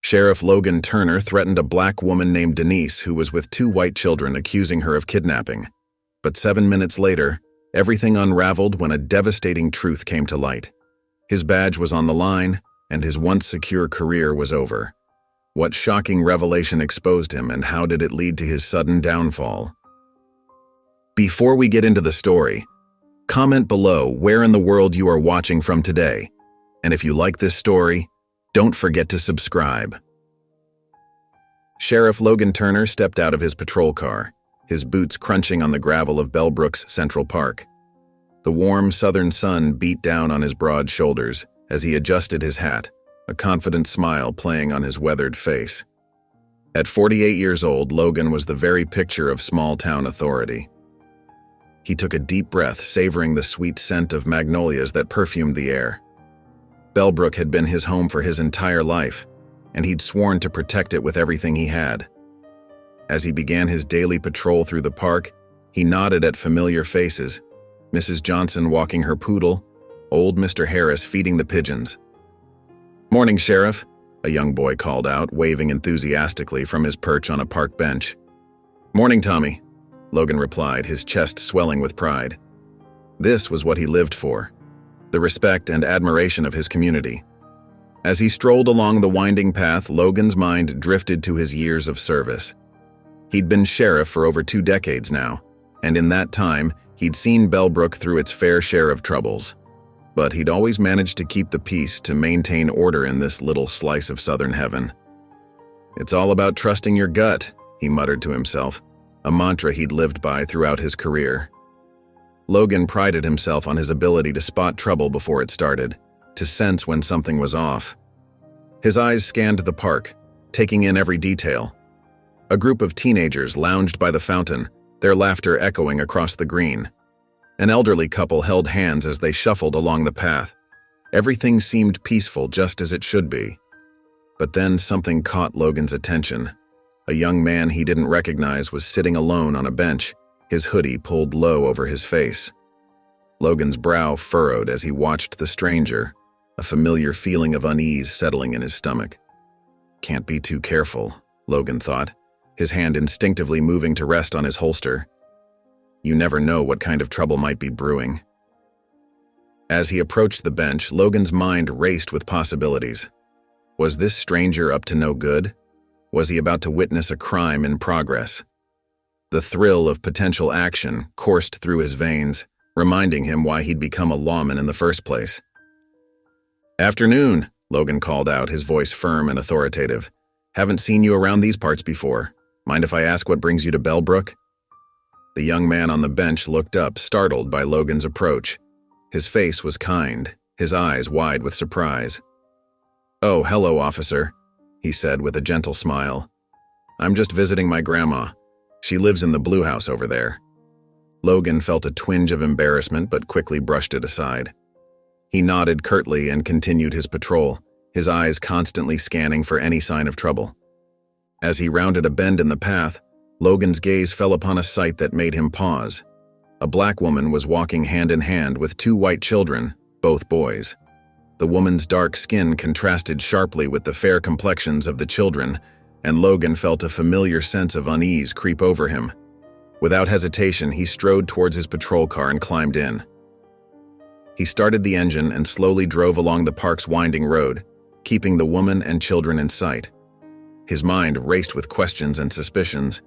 Sheriff Logan Turner threatened a black woman named Denise who was with two white children, accusing her of kidnapping. But 7 minutes later, everything unraveled when a devastating truth came to light. His badge was on the line, and his once secure career was over. What shocking revelation exposed him, and how did it lead to his sudden downfall? Before we get into the story, comment below where in the world you are watching from today. And if you like this story, don't forget to subscribe. Sheriff Logan Turner stepped out of his patrol car, his boots crunching on the gravel of Bellbrooks Central Park. The warm southern sun beat down on his broad shoulders as he adjusted his hat, a confident smile playing on his weathered face. At 48 years old, Logan was the very picture of small-town authority. He took a deep breath, savoring the sweet scent of magnolias that perfumed the air. Bellbrook had been his home for his entire life, and he'd sworn to protect it with everything he had. As he began his daily patrol through the park, he nodded at familiar faces, Mrs. Johnson walking her poodle, old Mr. Harris feeding the pigeons. "Morning, Sheriff," a young boy called out, waving enthusiastically from his perch on a park bench. "Morning, Tommy," Logan replied, his chest swelling with pride. This was what he lived for, the respect and admiration of his community. As he strolled along the winding path, Logan's mind drifted to his years of service. He'd been sheriff for over 2 decades now, and in that time, he'd seen Bellbrook through its fair share of troubles. But he'd always managed to keep the peace, to maintain order in this little slice of southern heaven. "It's all about trusting your gut," he muttered to himself, a mantra he'd lived by throughout his career. Logan prided himself on his ability to spot trouble before it started, to sense when something was off. His eyes scanned the park, taking in every detail. A group of teenagers lounged by the fountain, their laughter echoing across the green. An elderly couple held hands as they shuffled along the path. Everything seemed peaceful, just as it should be. But then something caught Logan's attention. A young man he didn't recognize was sitting alone on a bench, his hoodie pulled low over his face. Logan's brow furrowed as he watched the stranger, a familiar feeling of unease settling in his stomach. "Can't be too careful," Logan thought, his hand instinctively moving to rest on his holster. You never know what kind of trouble might be brewing. As he approached the bench, Logan's mind raced with possibilities. Was this stranger up to no good? Was he about to witness a crime in progress? The thrill of potential action coursed through his veins, reminding him why he'd become a lawman in the first place. "Afternoon," Logan called out, his voice firm and authoritative. "Haven't seen you around these parts before. Mind if I ask what brings you to Bellbrook?" The young man on the bench looked up, startled by Logan's approach. His face was kind, his eyes wide with surprise. "Oh, hello, officer," he said with a gentle smile. "I'm just visiting my grandma. She lives in the blue house over there." Logan felt a twinge of embarrassment but quickly brushed it aside. He nodded curtly and continued his patrol, his eyes constantly scanning for any sign of trouble. As he rounded a bend in the path, Logan's gaze fell upon a sight that made him pause. A black woman was walking hand in hand with 2 white children, both boys. The woman's dark skin contrasted sharply with the fair complexions of the children, and Logan felt a familiar sense of unease creep over him. Without hesitation, he strode towards his patrol car and climbed in. He started the engine and slowly drove along the park's winding road, keeping the woman and children in sight. His mind raced with questions and suspicions.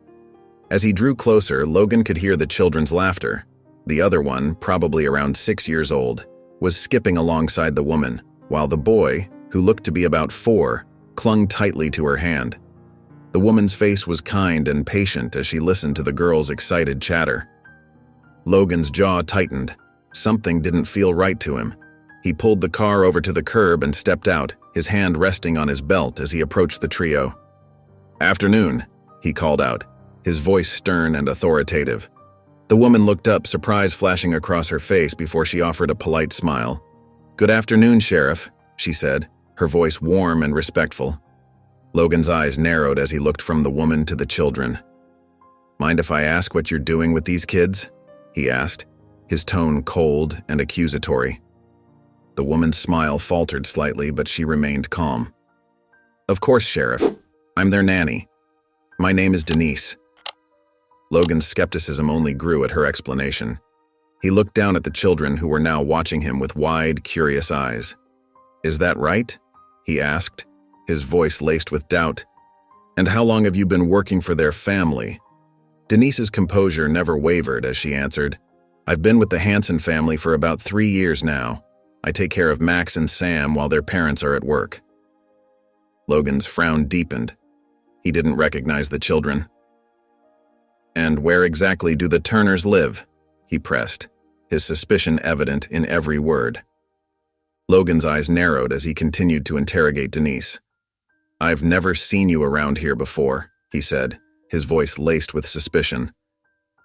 As he drew closer, Logan could hear the children's laughter. The other one, probably around 6 years old, was skipping alongside the woman, while the boy, who looked to be about 4, clung tightly to her hand. The woman's face was kind and patient as she listened to the girl's excited chatter. Logan's jaw tightened. Something didn't feel right to him. He pulled the car over to the curb and stepped out, his hand resting on his belt as he approached the trio. "Afternoon," he called out, his voice stern and authoritative. The woman looked up, surprise flashing across her face before she offered a polite smile. "Good afternoon, Sheriff," she said, her voice warm and respectful. Logan's eyes narrowed as he looked from the woman to the children. "Mind if I ask what you're doing with these kids?" he asked, his tone cold and accusatory. The woman's smile faltered slightly, but she remained calm. Of course, Sheriff. I'm their nanny. My name is Denise. Logan's skepticism only grew at her explanation. He looked down at the children who were now watching him with wide, curious eyes. Is that right? He asked, his voice laced with doubt. And how long have you been working for their family? Denise's composure never wavered as she answered, I've been with the Hanson family for about 3 years now. I take care of Max and Sam while their parents are at work. Logan's frown deepened. He didn't recognize the children. And where exactly do the Turners live? He pressed, his suspicion evident in every word. Logan's eyes narrowed as he continued to interrogate Denise. I've never seen you around here before, he said, his voice laced with suspicion.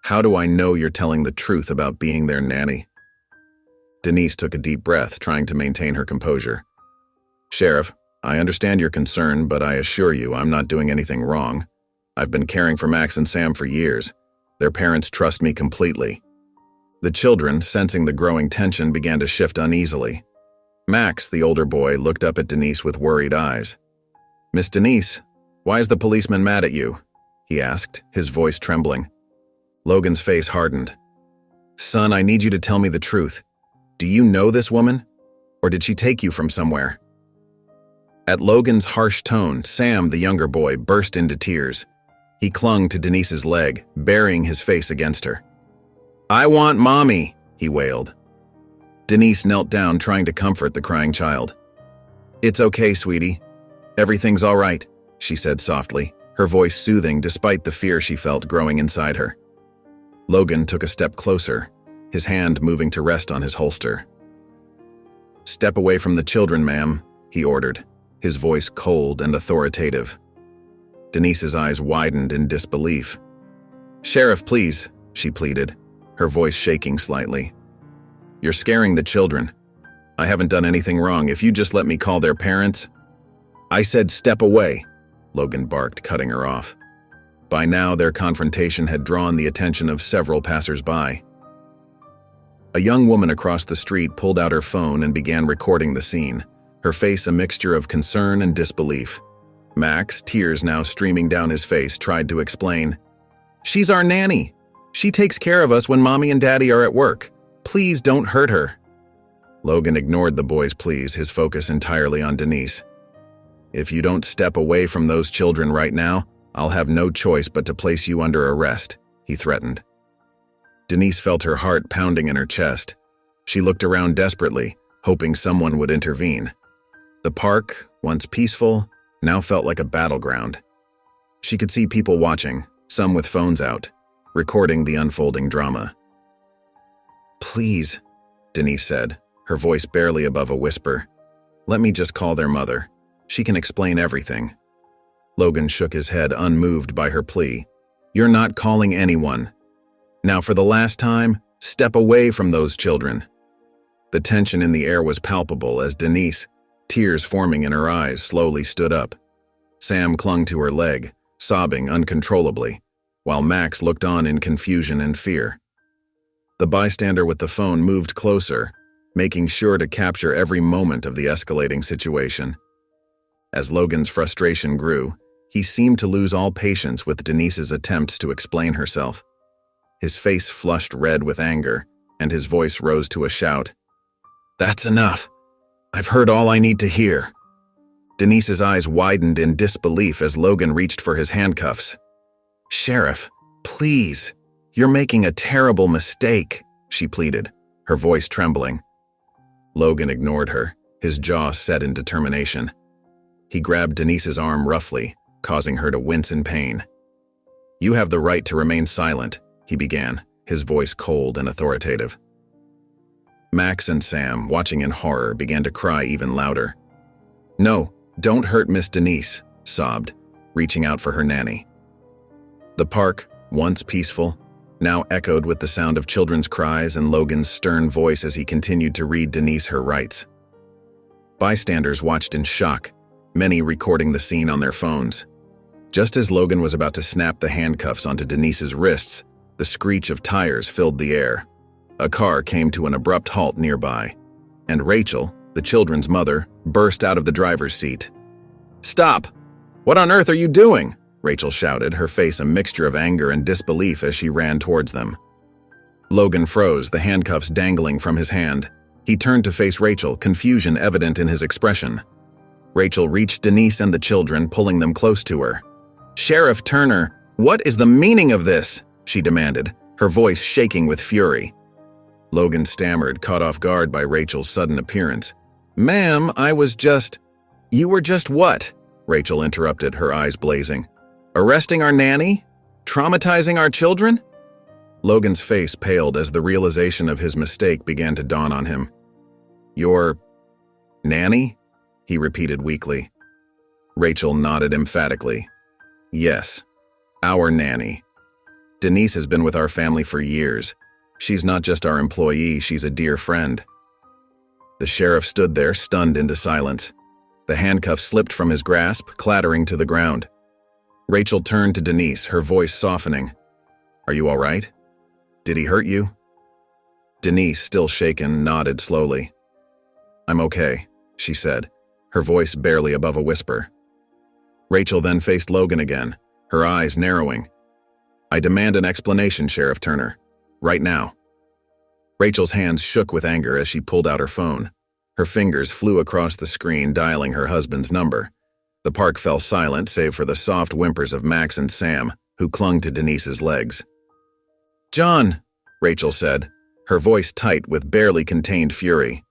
How do I know you're telling the truth about being their nanny? Denise took a deep breath, trying to maintain her composure. Sheriff, I understand your concern, but I assure you I'm not doing anything wrong. I've been caring for Max and Sam for years. Their parents trust me completely. The children, sensing the growing tension, began to shift uneasily. Max, the older boy, looked up at Denise with worried eyes. Miss Denise, why is the policeman mad at you? He asked, his voice trembling. Logan's face hardened. Son, I need you to tell me the truth. Do you know this woman? Or did she take you from somewhere? At Logan's harsh tone, Sam, the younger boy, burst into tears. He clung to Denise's leg, burying his face against her. I want Mommy, he wailed. Denise knelt down, trying to comfort the crying child. It's okay, sweetie. Everything's all right, she said softly, her voice soothing despite the fear she felt growing inside her. Logan took a step closer, his hand moving to rest on his holster. Step away from the children, ma'am, he ordered, his voice cold and authoritative. Denise's eyes widened in disbelief. Sheriff, please, she pleaded, her voice shaking slightly. You're scaring the children. I haven't done anything wrong. If you just let me call their parents. I said step away, Logan barked, cutting her off. By now, their confrontation had drawn the attention of several passers-by. A young woman across the street pulled out her phone and began recording the scene, her face a mixture of concern and disbelief. Max, tears now streaming down his face, tried to explain. She's our nanny. She takes care of us when Mommy and Daddy are at work. Please don't hurt her. Logan ignored the boy's pleas, his focus entirely on Denise. If you don't step away from those children right now, I'll have no choice but to place you under arrest, he threatened. Denise felt her heart pounding in her chest. She looked around desperately, hoping someone would intervene. The park, once peaceful, now felt like a battleground. She could see people watching, some with phones out, recording the unfolding drama. Please, Denise said, her voice barely above a whisper. Let me just call their mother. She can explain everything. Logan shook his head, unmoved by her plea. You're not calling anyone. Now, for the last time, step away from those children. The tension in the air was palpable as Denise, tears forming in her eyes, slowly stood up. Sam clung to her leg, sobbing uncontrollably, while Max looked on in confusion and fear. The bystander with the phone moved closer, making sure to capture every moment of the escalating situation. As Logan's frustration grew, he seemed to lose all patience with Denise's attempts to explain herself. His face flushed red with anger, and his voice rose to a shout. That's enough. I've heard all I need to hear. Denise's eyes widened in disbelief as Logan reached for his handcuffs. Sheriff, please. You're making a terrible mistake, she pleaded, her voice trembling. Logan ignored her, his jaw set in determination. He grabbed Denise's arm roughly, causing her to wince in pain. You have the right to remain silent, he began, his voice cold and authoritative. Max and Sam, watching in horror, began to cry even louder. No, don't hurt Miss Denise, sobbed, reaching out for her nanny. The park, once peaceful, now echoed with the sound of children's cries and Logan's stern voice as he continued to read Denise her rights. Bystanders watched in shock, many recording the scene on their phones. Just as Logan was about to snap the handcuffs onto Denise's wrists, the screech of tires filled the air. A car came to an abrupt halt nearby, and Rachel, the children's mother, burst out of the driver's seat. Stop! "What on earth are you doing?" Rachel shouted, her face a mixture of anger and disbelief as she ran towards them. Logan froze, the handcuffs dangling from his hand. He turned to face Rachel, confusion evident in his expression. Rachel reached Denise and the children, pulling them close to her. "Sheriff Turner, what is the meaning of this?" she demanded, her voice shaking with fury. Logan stammered, caught off guard by Rachel's sudden appearance. "Ma'am, You were just what?" Rachel interrupted, her eyes blazing. "Arresting our nanny? Traumatizing our children?" Logan's face paled as the realization of his mistake began to dawn on him. "Your nanny?" he repeated weakly. Rachel nodded emphatically. "Yes, our nanny. Denise has been with our family for years. She's not just our employee, she's a dear friend." The sheriff stood there, stunned into silence. The handcuffs slipped from his grasp, clattering to the ground. Rachel turned to Denise, her voice softening. "Are you all right? Did he hurt you?" Denise, still shaken, nodded slowly. "I'm okay," she said, her voice barely above a whisper. Rachel then faced Logan again, her eyes narrowing. "I demand an explanation, Sheriff Turner. Right now." Rachel's hands shook with anger as she pulled out her phone. Her fingers flew across the screen, dialing her husband's number. The park fell silent, save for the soft whimpers of Max and Sam, who clung to Denise's legs. "John," Rachel said, her voice tight with barely contained fury.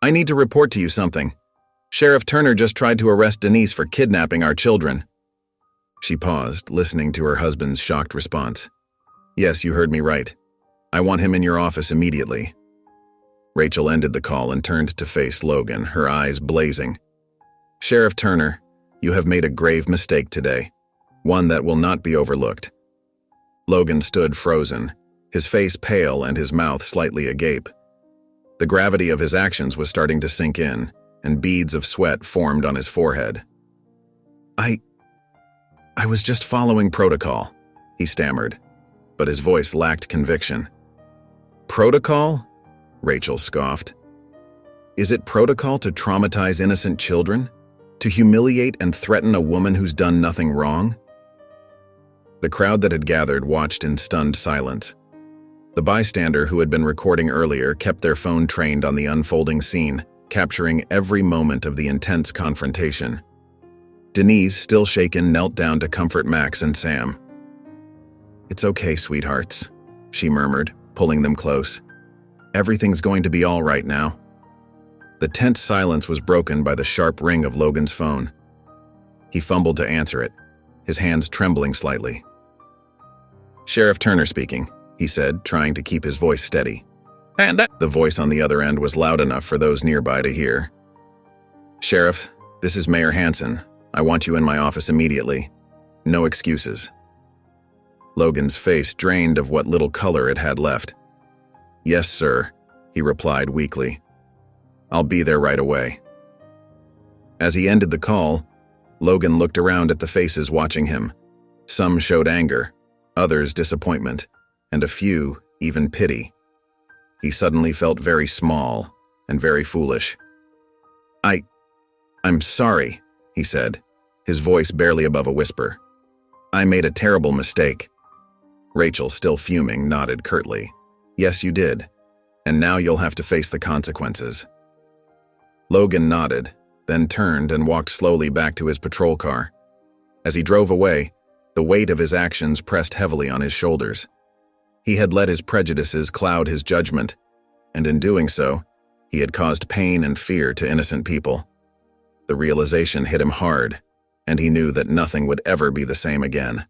"I need to report to you something. Sheriff Turner just tried to arrest Denise for kidnapping our children." She paused, listening to her husband's shocked response. "Yes, you heard me right. I want him in your office immediately." Rachel ended the call and turned to face Logan, her eyes blazing. "Sheriff Turner, you have made a grave mistake today, one that will not be overlooked." Logan stood frozen, his face pale and his mouth slightly agape. The gravity of his actions was starting to sink in, and beads of sweat formed on his forehead. I was just following protocol," he stammered, but his voice lacked conviction. "Protocol?" Rachel scoffed. "Is it protocol to traumatize innocent children? To humiliate and threaten a woman who's done nothing wrong?" The crowd that had gathered watched in stunned silence. The bystander who had been recording earlier kept their phone trained on the unfolding scene, capturing every moment of the intense confrontation. Denise, still shaken, knelt down to comfort Max and Sam. "It's okay, sweethearts," she murmured, pulling them close. "Everything's going to be all right now." The tense silence was broken by the sharp ring of Logan's phone. He fumbled to answer it, his hands trembling slightly. "Sheriff Turner speaking," he said, trying to keep his voice steady. "And the voice on the other end was loud enough for those nearby to hear. "Sheriff, this is Mayor Hansen. I want you in my office immediately. No excuses." Logan's face drained of what little color it had left. "Yes, sir," he replied weakly. "I'll be there right away." As he ended the call, Logan looked around at the faces watching him. Some showed anger, others disappointment, and a few even pity. He suddenly felt very small and very foolish. I'm sorry," he said, his voice barely above a whisper. "I made a terrible mistake." Rachel, still fuming, nodded curtly. "Yes, you did. And now you'll have to face the consequences." Logan nodded, then turned and walked slowly back to his patrol car. As he drove away, the weight of his actions pressed heavily on his shoulders. He had let his prejudices cloud his judgment, and in doing so, he had caused pain and fear to innocent people. The realization hit him hard, and he knew that nothing would ever be the same again.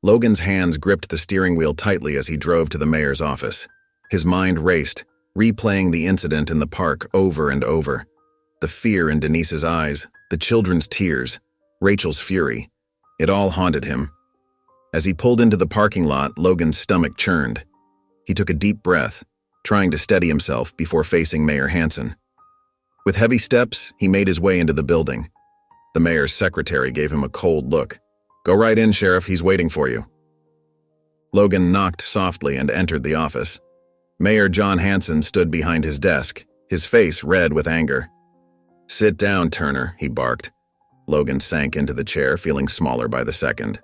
Logan's hands gripped the steering wheel tightly as he drove to the mayor's office. His mind raced, replaying the incident in the park over and over. The fear in Denise's eyes, the children's tears, Rachel's fury, it all haunted him. As he pulled into the parking lot, Logan's stomach churned. He took a deep breath, trying to steady himself before facing Mayor Hansen. With heavy steps, he made his way into the building. The mayor's secretary gave him a cold look. "Go right in, Sheriff, he's waiting for you." Logan knocked softly and entered the office. Mayor John Hansen stood behind his desk, his face red with anger. "Sit down, Turner," he barked. Logan sank into the chair, feeling smaller by the second.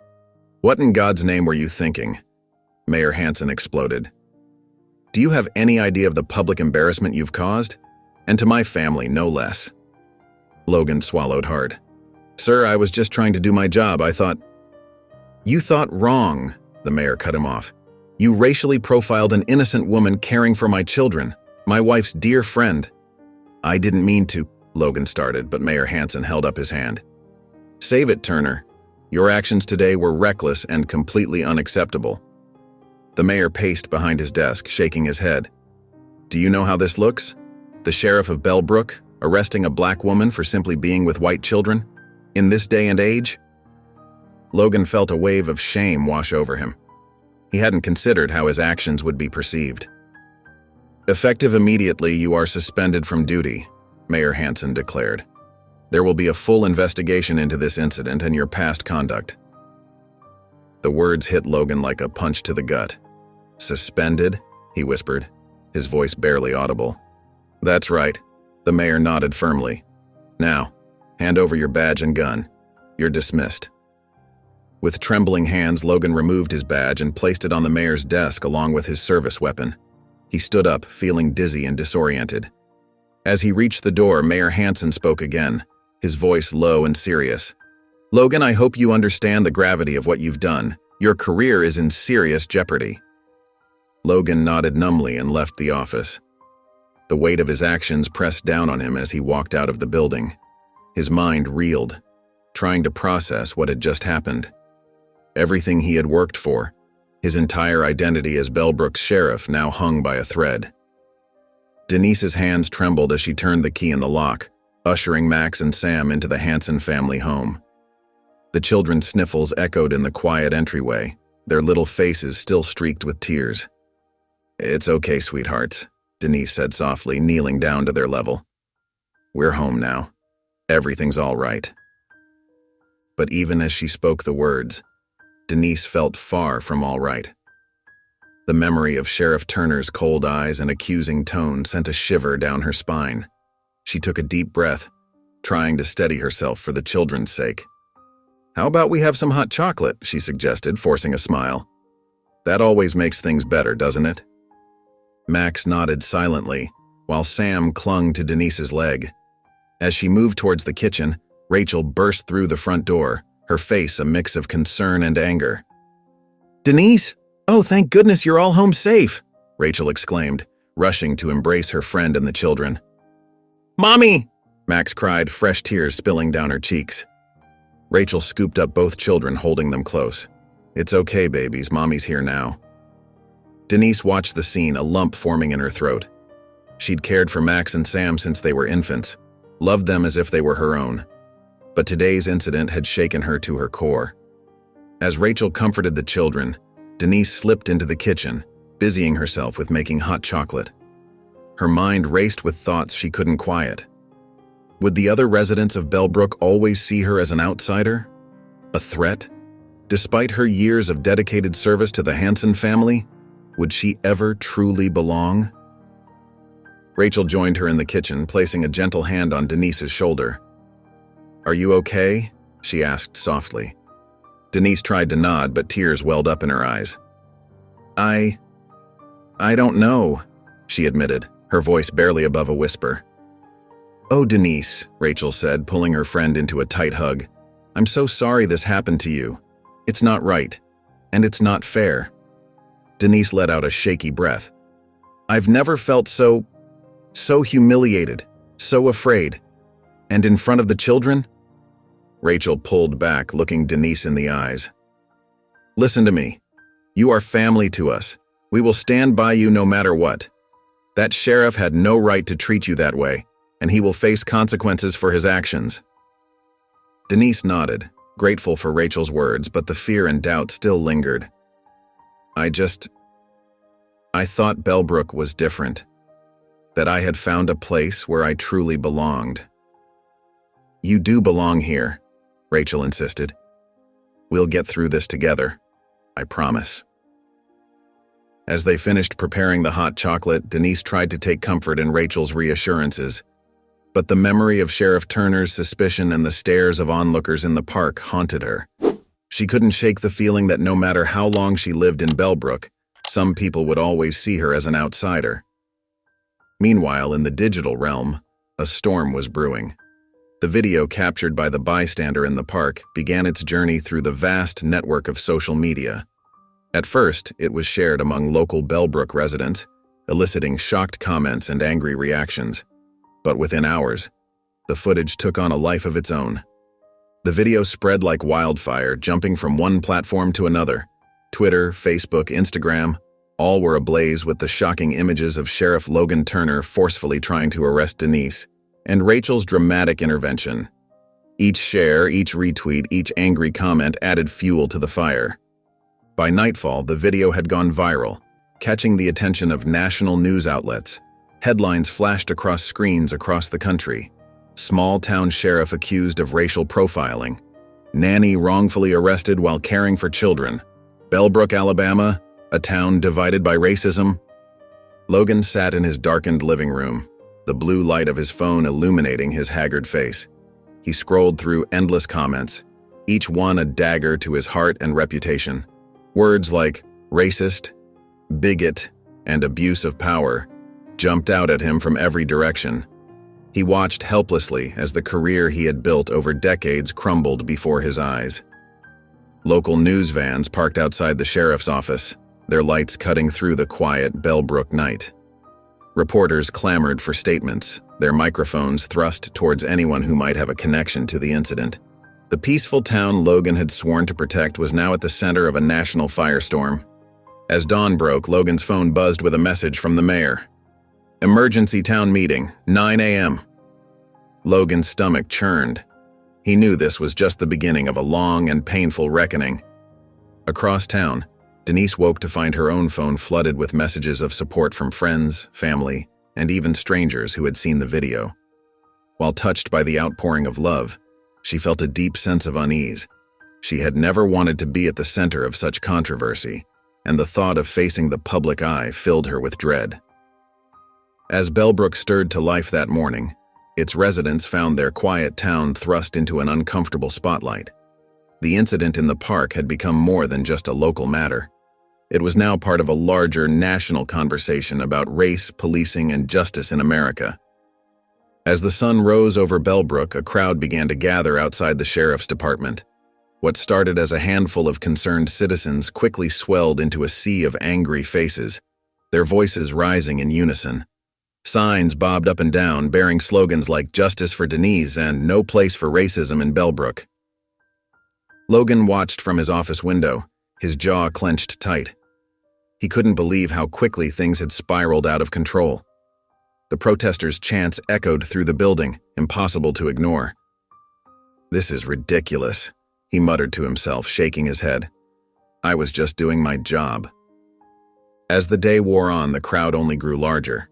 What in God's name were you thinking? Mayor Hanson exploded. Do you have any idea of the public embarrassment you've caused? And to my family, no less. Logan swallowed hard. Sir, I was just trying to do my job. I thought... You thought wrong, the mayor cut him off. You racially profiled an innocent woman caring for my children, my wife's dear friend. I didn't mean to, Logan started, but Mayor Hanson held up his hand. Save it, Turner. Your actions today were reckless and completely unacceptable. The mayor paced behind his desk, shaking his head. Do you know how this looks? The sheriff of Bellbrook arresting a black woman for simply being with white children? In this day and age? Logan felt a wave of shame wash over him. He hadn't considered how his actions would be perceived. Effective immediately, you are suspended from duty, Mayor Hanson declared. There will be a full investigation into this incident and your past conduct. The words hit Logan like a punch to the gut. Suspended? He whispered, his voice barely audible. That's right. The mayor nodded firmly. Now, hand over your badge and gun. You're dismissed. With trembling hands, Logan removed his badge and placed it on the mayor's desk along with his service weapon. He stood up, feeling dizzy and disoriented. As he reached the door, Mayor Hanson spoke again, his voice low and serious. Logan, I hope you understand the gravity of what you've done. Your career is in serious jeopardy. Logan nodded numbly and left the office. The weight of his actions pressed down on him as he walked out of the building. His mind reeled, trying to process what had just happened. Everything he had worked for, his entire identity as Bellbrook's sheriff, now hung by a thread. Denise's hands trembled as she turned the key in the lock, ushering Max and Sam into the Hanson family home. The children's sniffles echoed in the quiet entryway, their little faces still streaked with tears. It's okay, sweethearts, Denise said softly, kneeling down to their level. We're home now. Everything's all right. But even as she spoke the words, Denise felt far from all right. The memory of Sheriff Turner's cold eyes and accusing tone sent a shiver down her spine. She took a deep breath, trying to steady herself for the children's sake. How about we have some hot chocolate, she suggested, forcing a smile. That always makes things better, doesn't it? Max nodded silently, while Sam clung to Denise's leg. As she moved towards the kitchen, Rachel burst through the front door, her face a mix of concern and anger. Denise! Oh, thank goodness you're all home safe, Rachel exclaimed, rushing to embrace her friend and the children. Mommy! Max cried, fresh tears spilling down her cheeks. Rachel scooped up both children, holding them close. It's okay, babies, Mommy's here now. Denise watched the scene, a lump forming in her throat. She'd cared for Max and Sam since they were infants, loved them as if they were her own. But today's incident had shaken her to her core. As Rachel comforted the children, Denise slipped into the kitchen, busying herself with making hot chocolate. Her mind raced with thoughts she couldn't quiet. Would the other residents of Bellbrook always see her as an outsider? A threat? Despite her years of dedicated service to the Hanson family, would she ever truly belong? Rachel joined her in the kitchen, placing a gentle hand on Denise's shoulder. Are you okay? She asked softly. Denise tried to nod, but tears welled up in her eyes. I don't know, she admitted, her voice barely above a whisper. Oh, Denise, Rachel said, pulling her friend into a tight hug. I'm so sorry this happened to you. It's not right, and it's not fair. Denise let out a shaky breath. I've never felt so humiliated, so afraid. And in front of the children? Rachel pulled back, looking Denise in the eyes. Listen to me. You are family to us. We will stand by you no matter what. That sheriff had no right to treat you that way, and he will face consequences for his actions. Denise nodded, grateful for Rachel's words, but the fear and doubt still lingered. I thought Bellbrook was different, that I had found a place where I truly belonged. You do belong here, Rachel insisted. We'll get through this together, I promise. As they finished preparing the hot chocolate, Denise tried to take comfort in Rachel's reassurances. But the memory of Sheriff Turner's suspicion and the stares of onlookers in the park haunted her. She couldn't shake the feeling that no matter how long she lived in Bellbrook, some people would always see her as an outsider. Meanwhile, in the digital realm, a storm was brewing. The video captured by the bystander in the park began its journey through the vast network of social media. At first, it was shared among local Bellbrook residents, eliciting shocked comments and angry reactions. But within hours, the footage took on a life of its own. The video spread like wildfire, jumping from one platform to another. Twitter, Facebook, Instagram, all were ablaze with the shocking images of Sheriff Logan Turner forcefully trying to arrest Denise, and Rachel's dramatic intervention. Each share, each retweet, each angry comment added fuel to the fire. By nightfall, the video had gone viral, catching the attention of national news outlets. Headlines flashed across screens across the country. Small-town sheriff accused of racial profiling. Nanny wrongfully arrested while caring for children. Bellbrook, Alabama, a town divided by racism. Logan sat in his darkened living room, the blue light of his phone illuminating his haggard face. He scrolled through endless comments, each one a dagger to his heart and reputation. Words like racist, bigot, and abuse of power jumped out at him from every direction. He watched helplessly as the career he had built over decades crumbled before his eyes. Local news vans parked outside the sheriff's office, their lights cutting through the quiet Bellbrook night. Reporters clamored for statements, their microphones thrust towards anyone who might have a connection to the incident. The peaceful town Logan had sworn to protect was now at the center of a national firestorm. As dawn broke, Logan's phone buzzed with a message from the mayor. Emergency town meeting, 9 a.m. Logan's stomach churned. He knew this was just the beginning of a long and painful reckoning. Across town, Denise woke to find her own phone flooded with messages of support from friends, family, and even strangers who had seen the video. While touched by the outpouring of love, she felt a deep sense of unease. She had never wanted to be at the center of such controversy, and the thought of facing the public eye filled her with dread. As Bellbrook stirred to life that morning, its residents found their quiet town thrust into an uncomfortable spotlight. The incident in the park had become more than just a local matter. It was now part of a larger national conversation about race, policing, and justice in America. As the sun rose over Bellbrook, a crowd began to gather outside the sheriff's department. What started as a handful of concerned citizens quickly swelled into a sea of angry faces, their voices rising in unison. Signs bobbed up and down, bearing slogans like "Justice for Denise" and "No place for racism in Bellbrook." Logan watched from his office window, his jaw clenched tight. He couldn't believe how quickly things had spiraled out of control. The protesters' chants echoed through the building, impossible to ignore. "This is ridiculous," he muttered to himself, shaking his head. "I was just doing my job." As the day wore on, the crowd only grew larger.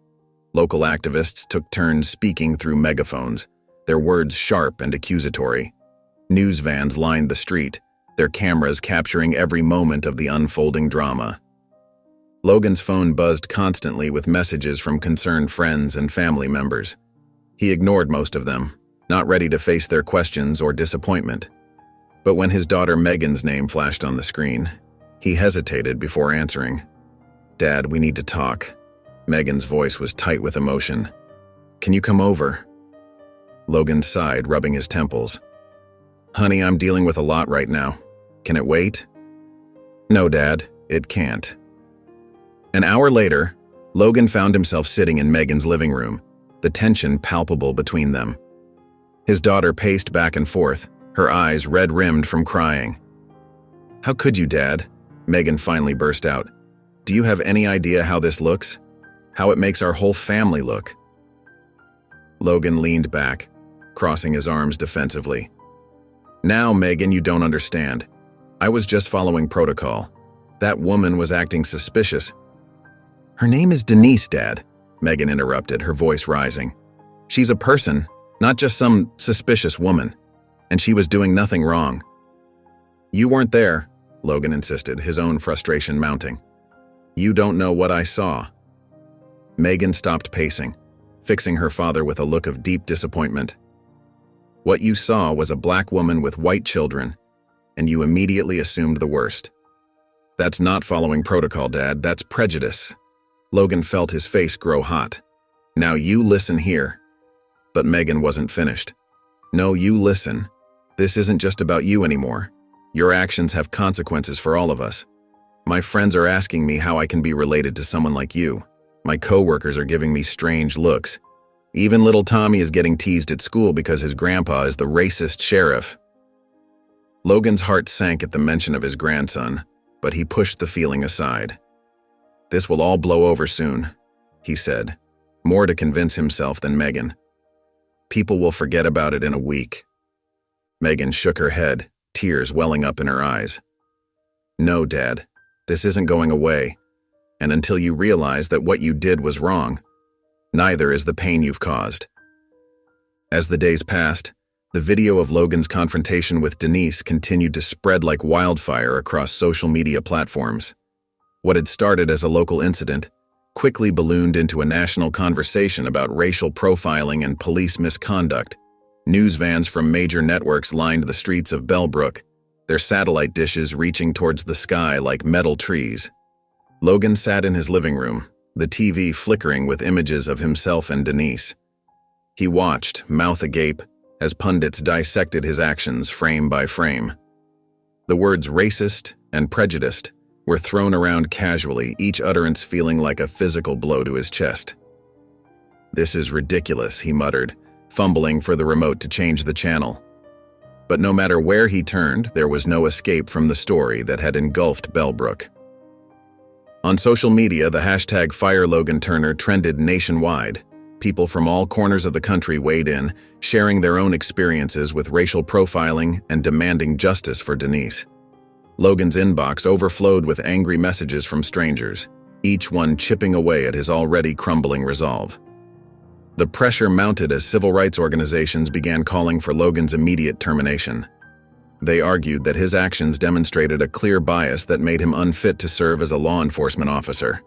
Local activists took turns speaking through megaphones, their words sharp and accusatory. News vans lined the street, their cameras capturing every moment of the unfolding drama. Logan's phone buzzed constantly with messages from concerned friends and family members. He ignored most of them, not ready to face their questions or disappointment. But when his daughter Megan's name flashed on the screen, he hesitated before answering. "Dad, we need to talk." Megan's voice was tight with emotion. "Can you come over?" Logan sighed, rubbing his temples. "Honey, I'm dealing with a lot right now. Can it wait?" "No, Dad, it can't." An hour later, Logan found himself sitting in Megan's living room, the tension palpable between them. His daughter paced back and forth, her eyes red-rimmed from crying. "How could you, Dad?" Megan finally burst out. "Do you have any idea how this looks? How it makes our whole family look?" Logan leaned back, crossing his arms defensively. "Now, Megan, you don't understand. I was just following protocol. That woman was acting suspicious." "Her name is Denise, Dad," Megan interrupted, her voice rising. "She's a person, not just some suspicious woman, and she was doing nothing wrong." "You weren't there," Logan insisted, his own frustration mounting. "You don't know what I saw." Megan stopped pacing, fixing her father with a look of deep disappointment. "What you saw was a black woman with white children, and you immediately assumed the worst. That's not following protocol, Dad. That's prejudice." Logan felt his face grow hot. "Now you listen here." But Megan wasn't finished. "No, you listen. This isn't just about you anymore. Your actions have consequences for all of us. My friends are asking me how I can be related to someone like you. My coworkers are giving me strange looks. Even little Tommy is getting teased at school because his grandpa is the racist sheriff." Logan's heart sank at the mention of his grandson, but he pushed the feeling aside. "This will all blow over soon," he said, more to convince himself than Megan. "People will forget about it in a week." Megan shook her head, tears welling up in her eyes. "No, Dad, this isn't going away, and until you realize that what you did was wrong, neither is the pain you've caused." As the days passed, the video of Logan's confrontation with Denise continued to spread like wildfire across social media platforms. What had started as a local incident quickly ballooned into a national conversation about racial profiling and police misconduct. News vans from major networks lined the streets of Bellbrook, their satellite dishes reaching towards the sky like metal trees. Logan sat in his living room, the TV flickering with images of himself and Denise. He watched, mouth agape, as pundits dissected his actions frame by frame. The words racist and prejudiced were thrown around casually, each utterance feeling like a physical blow to his chest. "This is ridiculous," he muttered, fumbling for the remote to change the channel. But no matter where he turned, there was no escape from the story that had engulfed Bellbrook. On social media, the hashtag #FireLoganTurner trended nationwide. People from all corners of the country weighed in, sharing their own experiences with racial profiling and demanding justice for Denise. Logan's inbox overflowed with angry messages from strangers, each one chipping away at his already crumbling resolve. The pressure mounted as civil rights organizations began calling for Logan's immediate termination. They argued that his actions demonstrated a clear bias that made him unfit to serve as a law enforcement officer.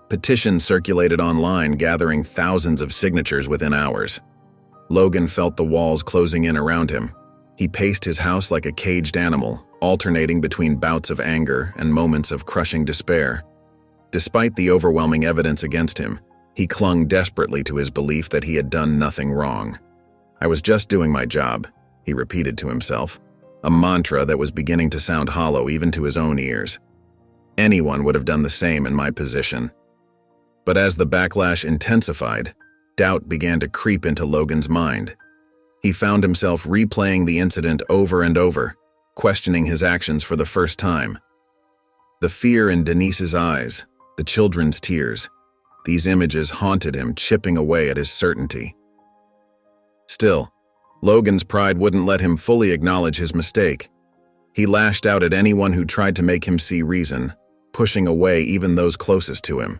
Petitions circulated online, gathering thousands of signatures within hours. Logan felt the walls closing in around him. He paced his house like a caged animal, alternating between bouts of anger and moments of crushing despair. Despite the overwhelming evidence against him, he clung desperately to his belief that he had done nothing wrong. "I was just doing my job," he repeated to himself, a mantra that was beginning to sound hollow even to his own ears. "Anyone would have done the same in my position." But as the backlash intensified, doubt began to creep into Logan's mind. He found himself replaying the incident over and over, questioning his actions for the first time. The fear in Denise's eyes, the children's tears, these images haunted him, chipping away at his certainty. Still, Logan's pride wouldn't let him fully acknowledge his mistake. He lashed out at anyone who tried to make him see reason, pushing away even those closest to him.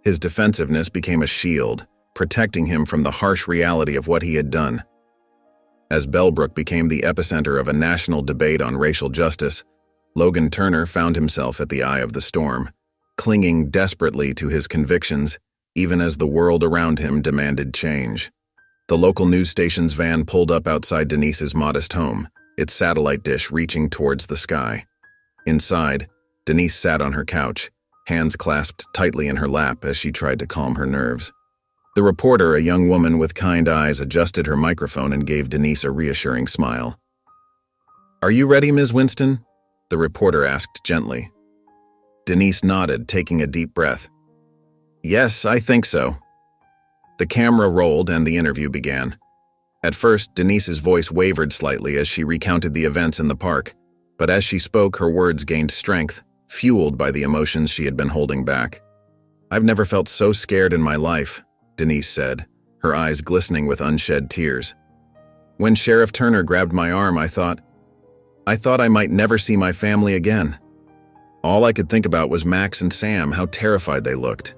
His defensiveness became a shield, protecting him from the harsh reality of what he had done. As Bellbrook became the epicenter of a national debate on racial justice, Logan Turner found himself at the eye of the storm, clinging desperately to his convictions, even as the world around him demanded change. The local news station's van pulled up outside Denise's modest home, its satellite dish reaching towards the sky. Inside, Denise sat on her couch, hands clasped tightly in her lap as she tried to calm her nerves. The reporter, a young woman with kind eyes, adjusted her microphone and gave Denise a reassuring smile. "Are you ready, Ms. Winston?" the reporter asked gently. Denise nodded, taking a deep breath. "Yes, I think so." The camera rolled and the interview began. At first, Denise's voice wavered slightly as she recounted the events in the park, but as she spoke, her words gained strength, fueled by the emotions she had been holding back. "I've never felt so scared in my life," Denise said, her eyes glistening with unshed tears. "When Sheriff Turner grabbed my arm, I thought I might never see my family again. All I could think about was Max and Sam, how terrified they looked."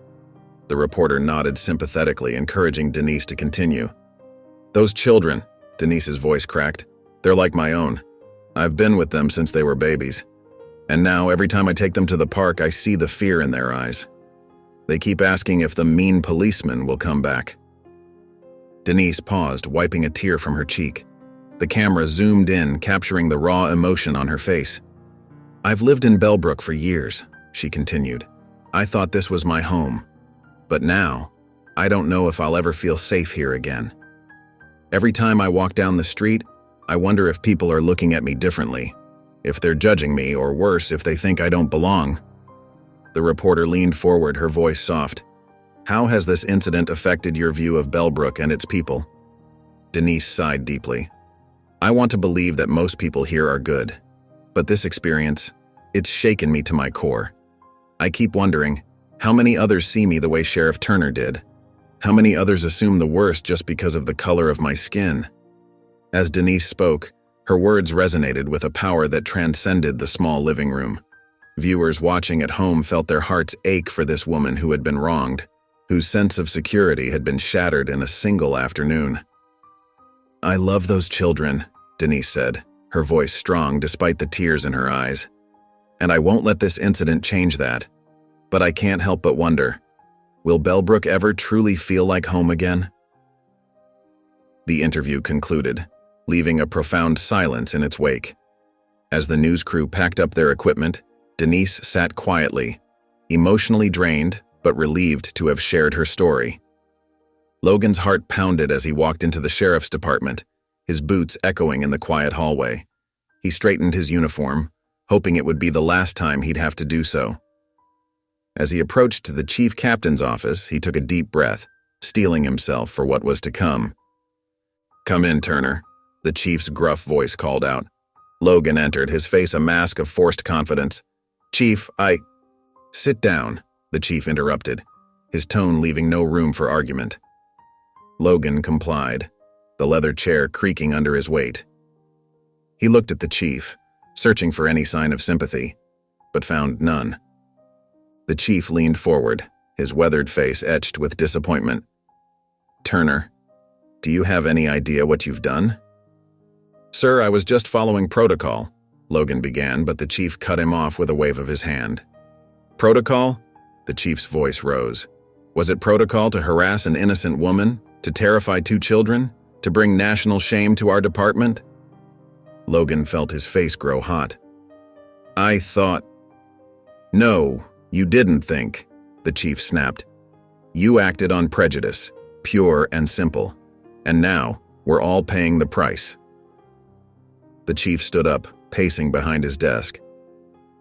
The reporter nodded sympathetically, encouraging Denise to continue. "Those children," Denise's voice cracked, "they're like my own. I've been with them since they were babies. And now, every time I take them to the park, I see the fear in their eyes. They keep asking if the mean policeman will come back." Denise paused, wiping a tear from her cheek. The camera zoomed in, capturing the raw emotion on her face. "I've lived in Bellbrook for years," she continued. "I thought this was my home. But now, I don't know if I'll ever feel safe here again. Every time I walk down the street, I wonder if people are looking at me differently, if they're judging me, or worse, if they think I don't belong." The reporter leaned forward, her voice soft. "How has this incident affected your view of Bellbrook and its people?" Denise sighed deeply. "I want to believe that most people here are good. But this experience, it's shaken me to my core. I keep wondering, how many others see me the way Sheriff Turner did? How many others assume the worst just because of the color of my skin?" As Denise spoke, her words resonated with a power that transcended the small living room. Viewers watching at home felt their hearts ache for this woman who had been wronged, whose sense of security had been shattered in a single afternoon. "I love those children," Denise said, her voice strong despite the tears in her eyes. "And I won't let this incident change that. But I can't help but wonder, will Bellbrook ever truly feel like home again?" The interview concluded, leaving a profound silence in its wake. As the news crew packed up their equipment, Denise sat quietly, emotionally drained but relieved to have shared her story. Logan's heart pounded as he walked into the sheriff's department, his boots echoing in the quiet hallway. He straightened his uniform, hoping it would be the last time he'd have to do so. As he approached the chief captain's office, he took a deep breath, steeling himself for what was to come. "Come in, Turner," the chief's gruff voice called out. Logan entered, his face a mask of forced confidence. "Chief, Sit down," the chief interrupted, his tone leaving no room for argument. Logan complied, the leather chair creaking under his weight. He looked at the chief, searching for any sign of sympathy, but found none. The chief leaned forward, his weathered face etched with disappointment. "Turner, do you have any idea what you've done?" "Sir, I was just following protocol," Logan began, but the chief cut him off with a wave of his hand. "Protocol?" The chief's voice rose. "Was it protocol to harass an innocent woman, to terrify 2 children, to bring national shame to our department?" Logan felt his face grow hot. "I thought—" "No, you didn't think," the chief snapped. "You acted on prejudice, pure and simple. And now, we're all paying the price." The chief stood up, pacing behind his desk.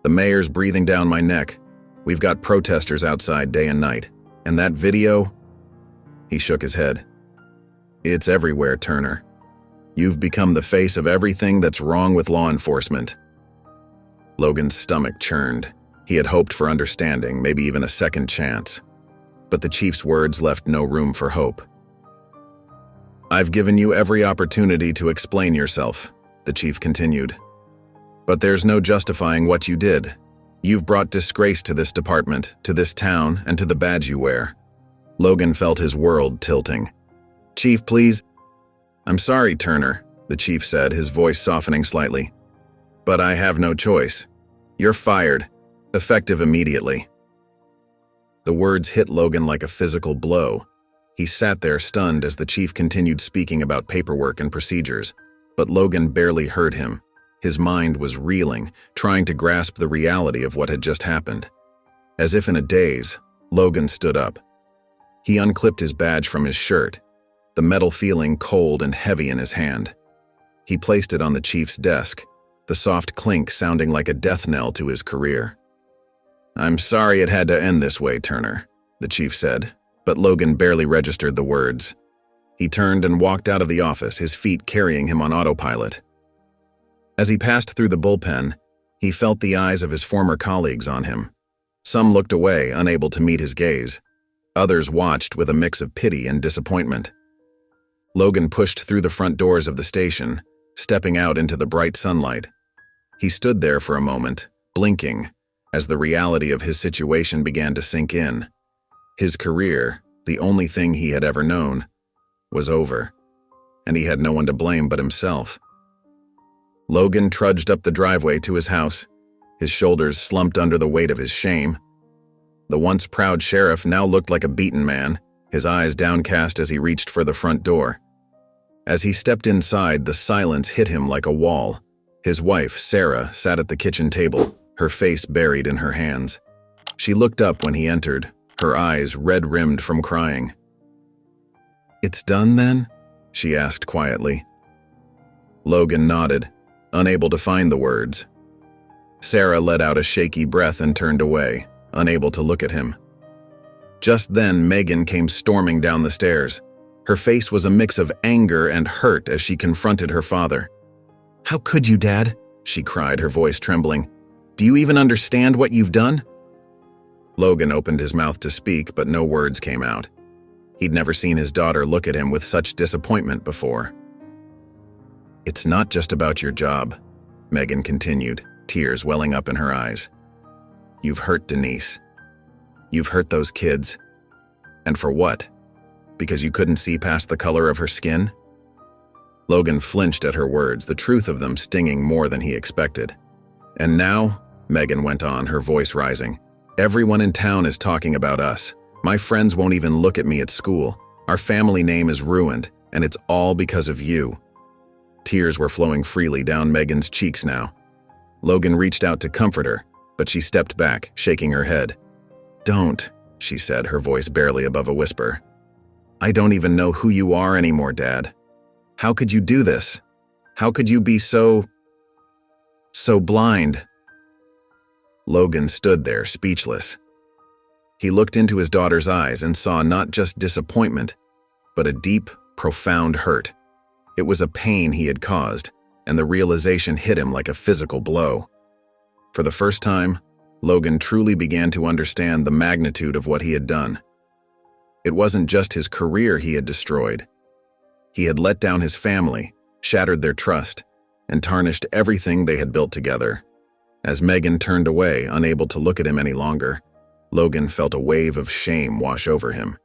"The mayor's breathing down my neck. We've got protesters outside day and night. And that video—" He shook his head. "It's everywhere, Turner. You've become the face of everything that's wrong with law enforcement." Logan's stomach churned. He had hoped for understanding, maybe even a second chance. But the chief's words left no room for hope. "I've given you every opportunity to explain yourself," the chief continued. "But there's no justifying what you did. You've brought disgrace to this department, to this town, and to the badge you wear." Logan felt his world tilting. "Chief, please—" "I'm sorry, Turner," the chief said, his voice softening slightly. "But I have no choice. You're fired, effective immediately." The words hit Logan like a physical blow. He sat there stunned as the chief continued speaking about paperwork and procedures, but Logan barely heard him. His mind was reeling, trying to grasp the reality of what had just happened. As if in a daze, Logan stood up. He unclipped his badge from his shirt, the metal feeling cold and heavy in his hand. He placed it on the chief's desk, the soft clink sounding like a death knell to his career. "I'm sorry it had to end this way, Turner," the chief said, but Logan barely registered the words. He turned and walked out of the office, his feet carrying him on autopilot. As he passed through the bullpen, he felt the eyes of his former colleagues on him. Some looked away, unable to meet his gaze. Others watched with a mix of pity and disappointment. Logan pushed through the front doors of the station, stepping out into the bright sunlight. He stood there for a moment, blinking, as the reality of his situation began to sink in. His career, the only thing he had ever known, was over, and he had no one to blame but himself. Logan trudged up the driveway to his house, his shoulders slumped under the weight of his shame. The once proud sheriff now looked like a beaten man, his eyes downcast as he reached for the front door. As he stepped inside, the silence hit him like a wall. His wife, Sarah, sat at the kitchen table, her face buried in her hands. She looked up when he entered, her eyes red-rimmed from crying. "It's done then?" she asked quietly. Logan nodded, unable to find the words. Sarah let out a shaky breath and turned away, unable to look at him. Just then, Megan came storming down the stairs. Her face was a mix of anger and hurt as she confronted her father. "How could you, Dad?" she cried, her voice trembling. "Do you even understand what you've done?" Logan opened his mouth to speak, but no words came out. He'd never seen his daughter look at him with such disappointment before. "It's not just about your job," Megan continued, tears welling up in her eyes. "You've hurt Denise. You've hurt those kids. And for what? Because you couldn't see past the color of her skin?" Logan flinched at her words, the truth of them stinging more than he expected. "And now," Megan went on, her voice rising, "everyone in town is talking about us. My friends won't even look at me at school. Our family name is ruined, and it's all because of you." Tears were flowing freely down Megan's cheeks now. Logan reached out to comfort her, but she stepped back, shaking her head. "Don't," she said, her voice barely above a whisper. "I don't even know who you are anymore, Dad. How could you do this? How could you be so blind?" Logan stood there, speechless. He looked into his daughter's eyes and saw not just disappointment, but a deep, profound hurt. It was a pain he had caused, and the realization hit him like a physical blow. For the first time, Logan truly began to understand the magnitude of what he had done. It wasn't just his career he had destroyed. He had let down his family, shattered their trust, and tarnished everything they had built together. As Megan turned away, unable to look at him any longer, Logan felt a wave of shame wash over him.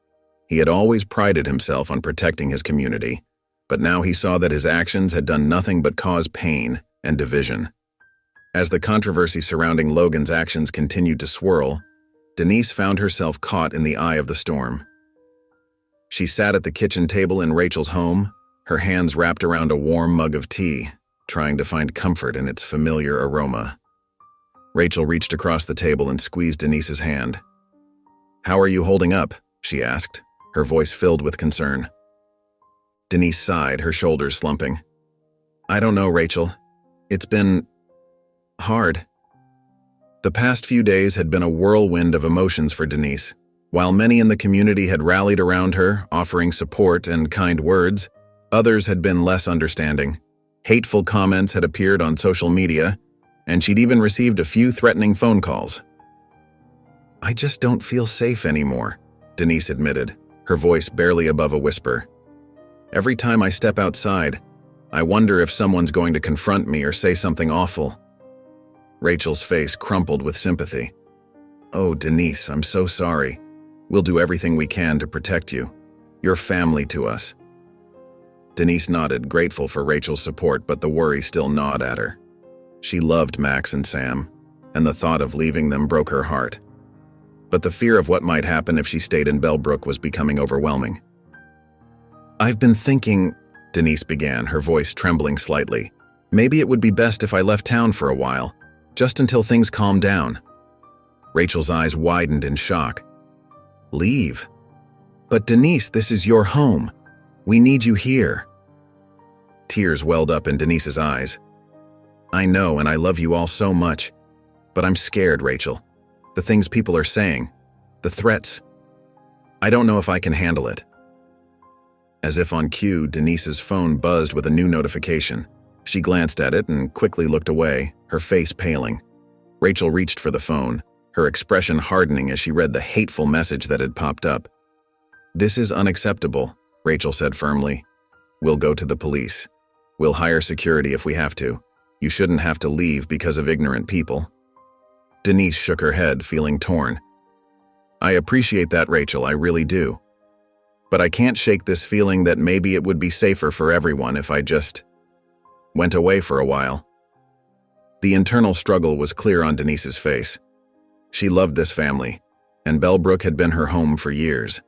He had always prided himself on protecting his community, but now he saw that his actions had done nothing but cause pain and division. As the controversy surrounding Logan's actions continued to swirl, Denise found herself caught in the eye of the storm. She sat at the kitchen table in Rachel's home, her hands wrapped around a warm mug of tea, trying to find comfort in its familiar aroma. Rachel reached across the table and squeezed Denise's hand. "How are you holding up?" she asked, her voice filled with concern. Denise sighed, her shoulders slumping. "I don't know, Rachel. It's been hard." The past few days had been a whirlwind of emotions for Denise. While many in the community had rallied around her, offering support and kind words, others had been less understanding. Hateful comments had appeared on social media, and she'd even received a few threatening phone calls. "I just don't feel safe anymore," Denise admitted, her voice barely above a whisper. "Every time I step outside, I wonder if someone's going to confront me or say something awful." Rachel's face crumpled with sympathy. "Oh, Denise, I'm so sorry. We'll do everything we can to protect you. You're family to us." Denise nodded, grateful for Rachel's support, but the worry still gnawed at her. She loved Max and Sam, and the thought of leaving them broke her heart. But the fear of what might happen if she stayed in Bellbrook was becoming overwhelming. "I've been thinking," Denise began, her voice trembling slightly, "maybe it would be best if I left town for a while, just until things calm down." Rachel's eyes widened in shock. "Leave? But Denise, this is your home. We need you here." Tears welled up in Denise's eyes. "I know, and I love you all so much, but I'm scared, Rachel. The things people are saying, the threats. I don't know if I can handle it." As if on cue, Denise's phone buzzed with a new notification. She glanced at it and quickly looked away, her face paling. Rachel reached for the phone, her expression hardening as she read the hateful message that had popped up. "This is unacceptable," Rachel said firmly. "We'll go to the police. We'll hire security if we have to. You shouldn't have to leave because of ignorant people." Denise shook her head, feeling torn. "I appreciate that, Rachel, I really do. But I can't shake this feeling that maybe it would be safer for everyone if I just went away for a while." The internal struggle was clear on Denise's face. She loved this family, and Bellbrook had been her home for years.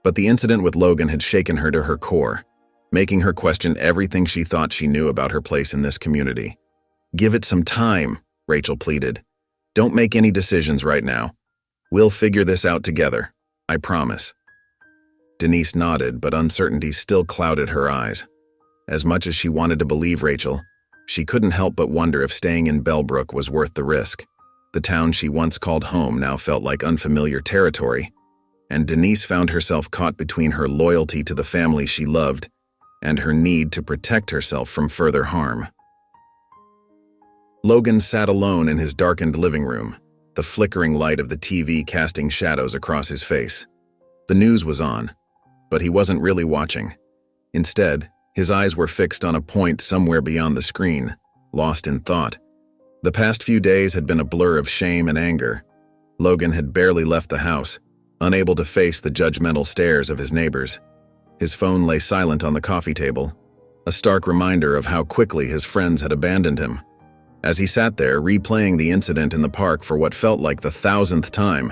But the incident with Logan had shaken her to her core, making her question everything she thought she knew about her place in this community. "Give it some time," Rachel pleaded. "Don't make any decisions right now. We'll figure this out together. I promise." Denise nodded, but uncertainty still clouded her eyes. As much as she wanted to believe Rachel, she couldn't help but wonder if staying in Bellbrook was worth the risk. The town she once called home now felt like unfamiliar territory, and Denise found herself caught between her loyalty to the family she loved and her need to protect herself from further harm. Logan sat alone in his darkened living room, the flickering light of the TV casting shadows across his face. The news was on, but he wasn't really watching. Instead, his eyes were fixed on a point somewhere beyond the screen, lost in thought. The past few days had been a blur of shame and anger. Logan had barely left the house, unable to face the judgmental stares of his neighbors. His phone lay silent on the coffee table, a stark reminder of how quickly his friends had abandoned him. As he sat there, replaying the incident in the park for what felt like the 1,000th time,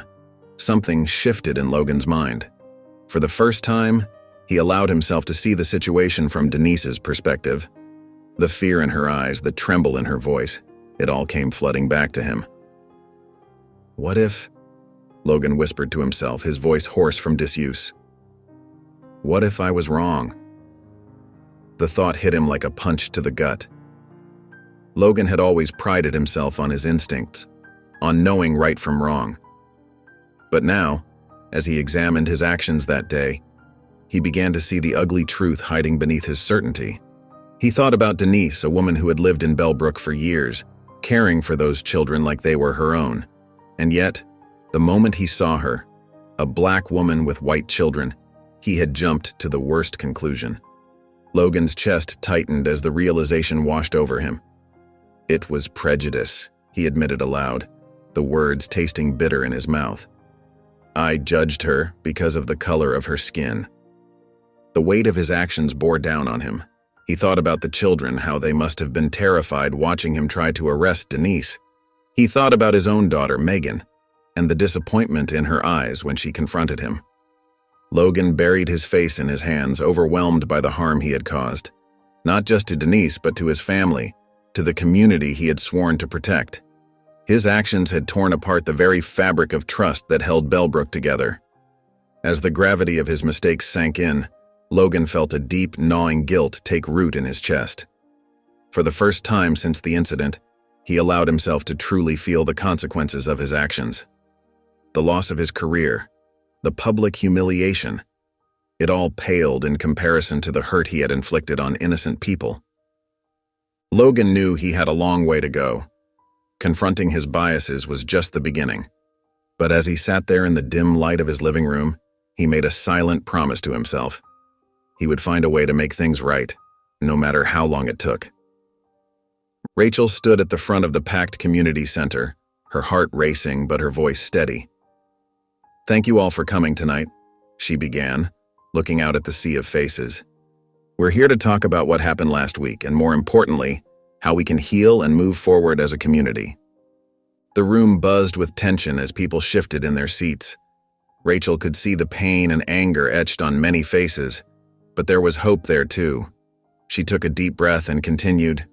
something shifted in Logan's mind. For the first time, he allowed himself to see the situation from Denise's perspective. The fear in her eyes, the tremble in her voice, it all came flooding back to him. "What if?" Logan whispered to himself, his voice hoarse from disuse. "What if I was wrong?" The thought hit him like a punch to the gut. Logan had always prided himself on his instincts, on knowing right from wrong. But now, as he examined his actions that day, he began to see the ugly truth hiding beneath his certainty. He thought about Denise, a woman who had lived in Bellbrook for years, caring for those children like they were her own. And yet, the moment he saw her, a black woman with white children, he had jumped to the worst conclusion. Logan's chest tightened as the realization washed over him. It was prejudice, he admitted aloud, the words tasting bitter in his mouth. "I judged her because of the color of her skin." The weight of his actions bore down on him. He thought about the children, how they must have been terrified watching him try to arrest Denise. He thought about his own daughter, Megan, and the disappointment in her eyes when she confronted him. Logan buried his face in his hands, overwhelmed by the harm he had caused, not just to Denise, but to his family, to the community he had sworn to protect. His actions had torn apart the very fabric of trust that held Bellbrook together. As the gravity of his mistakes sank in, Logan felt a deep, gnawing guilt take root in his chest. For the first time since the incident, he allowed himself to truly feel the consequences of his actions. The loss of his career, the public humiliation, it all paled in comparison to the hurt he had inflicted on innocent people. Logan knew he had a long way to go. Confronting his biases was just the beginning. But as he sat there in the dim light of his living room, he made a silent promise to himself. He would find a way to make things right, no matter how long it took. Rachel stood at the front of the packed community center, her heart racing but her voice steady. "Thank you all for coming tonight," she began, looking out at the sea of faces. "We're here to talk about what happened last week, and more importantly, how we can heal and move forward as a community." The room buzzed with tension as people shifted in their seats. Rachel could see the pain and anger etched on many faces, but there was hope there too. She took a deep breath and continued,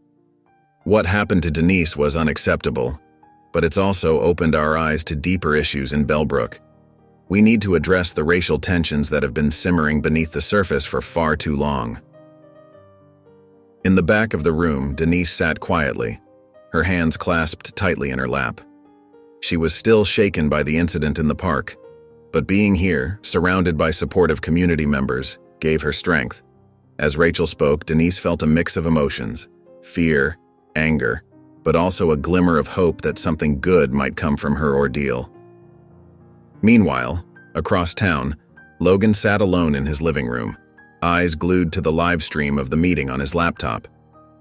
"What happened to Denise was unacceptable, but it's also opened our eyes to deeper issues in Bellbrook. We need to address the racial tensions that have been simmering beneath the surface for far too long." In the back of the room, Denise sat quietly, her hands clasped tightly in her lap. She was still shaken by the incident in the park, but being here, surrounded by supportive community members, gave her strength. As Rachel spoke, Denise felt a mix of emotions, fear, anger, but also a glimmer of hope that something good might come from her ordeal. Meanwhile, across town, Logan sat alone in his living room, eyes glued to the live stream of the meeting on his laptop.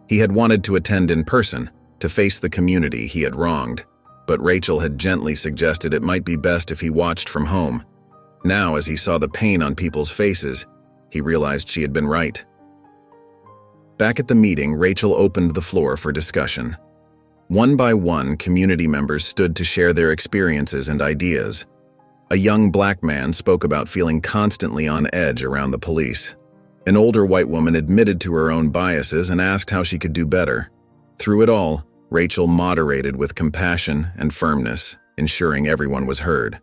He had wanted to attend in person, to face the community he had wronged, but Rachel had gently suggested it might be best if he watched from home. Now, as he saw the pain on people's faces, he realized she had been right. Back at the meeting, Rachel opened the floor for discussion. One by one, community members stood to share their experiences and ideas. A young black man spoke about feeling constantly on edge around the police. An older white woman admitted to her own biases and asked how she could do better. Through it all, Rachel moderated with compassion and firmness, ensuring everyone was heard.